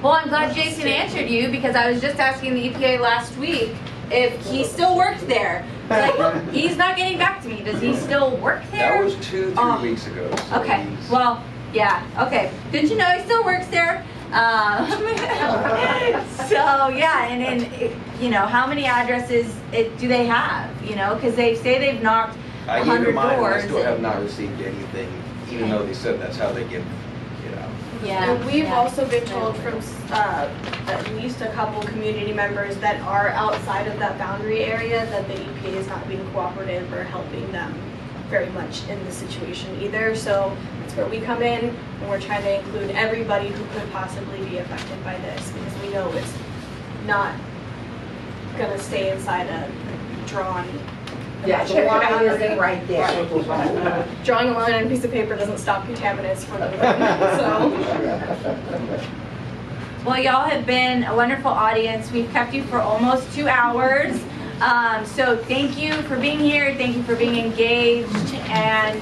Well, I'm glad Jason answered you, because I was just asking the EPA last week if he still works there. Like, he's not getting back to me. Does he still work there? That was 2-3 weeks ago. So Okay, well, yeah, okay. Didn't you know he still works there? So, yeah, and you know, how many addresses do they have? You know, because they say they've knocked 100 I gave him mine, and I doors. still have not received anything, even though they said that's how they get out. Yeah. And we've also been told from at least a couple community members that are outside of that boundary area that the EPA is not being cooperative or helping them very much in the situation either. So that's where we come in, and we're trying to include everybody who could possibly be affected by this, because we know it's not going to stay inside a drawn. Yeah, the line isn't right there. Drawing a line on a piece of paper doesn't stop contaminants from moving. So. Well, y'all have been a wonderful audience. We've kept you for almost 2 hours. So thank you for being here. Thank you for being engaged. And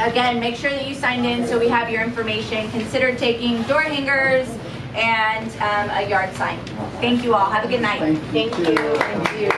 again, make sure that you signed in so we have your information. Consider taking door hangers and a yard sign. Thank you all. Have a good night. Thank you. Thank you.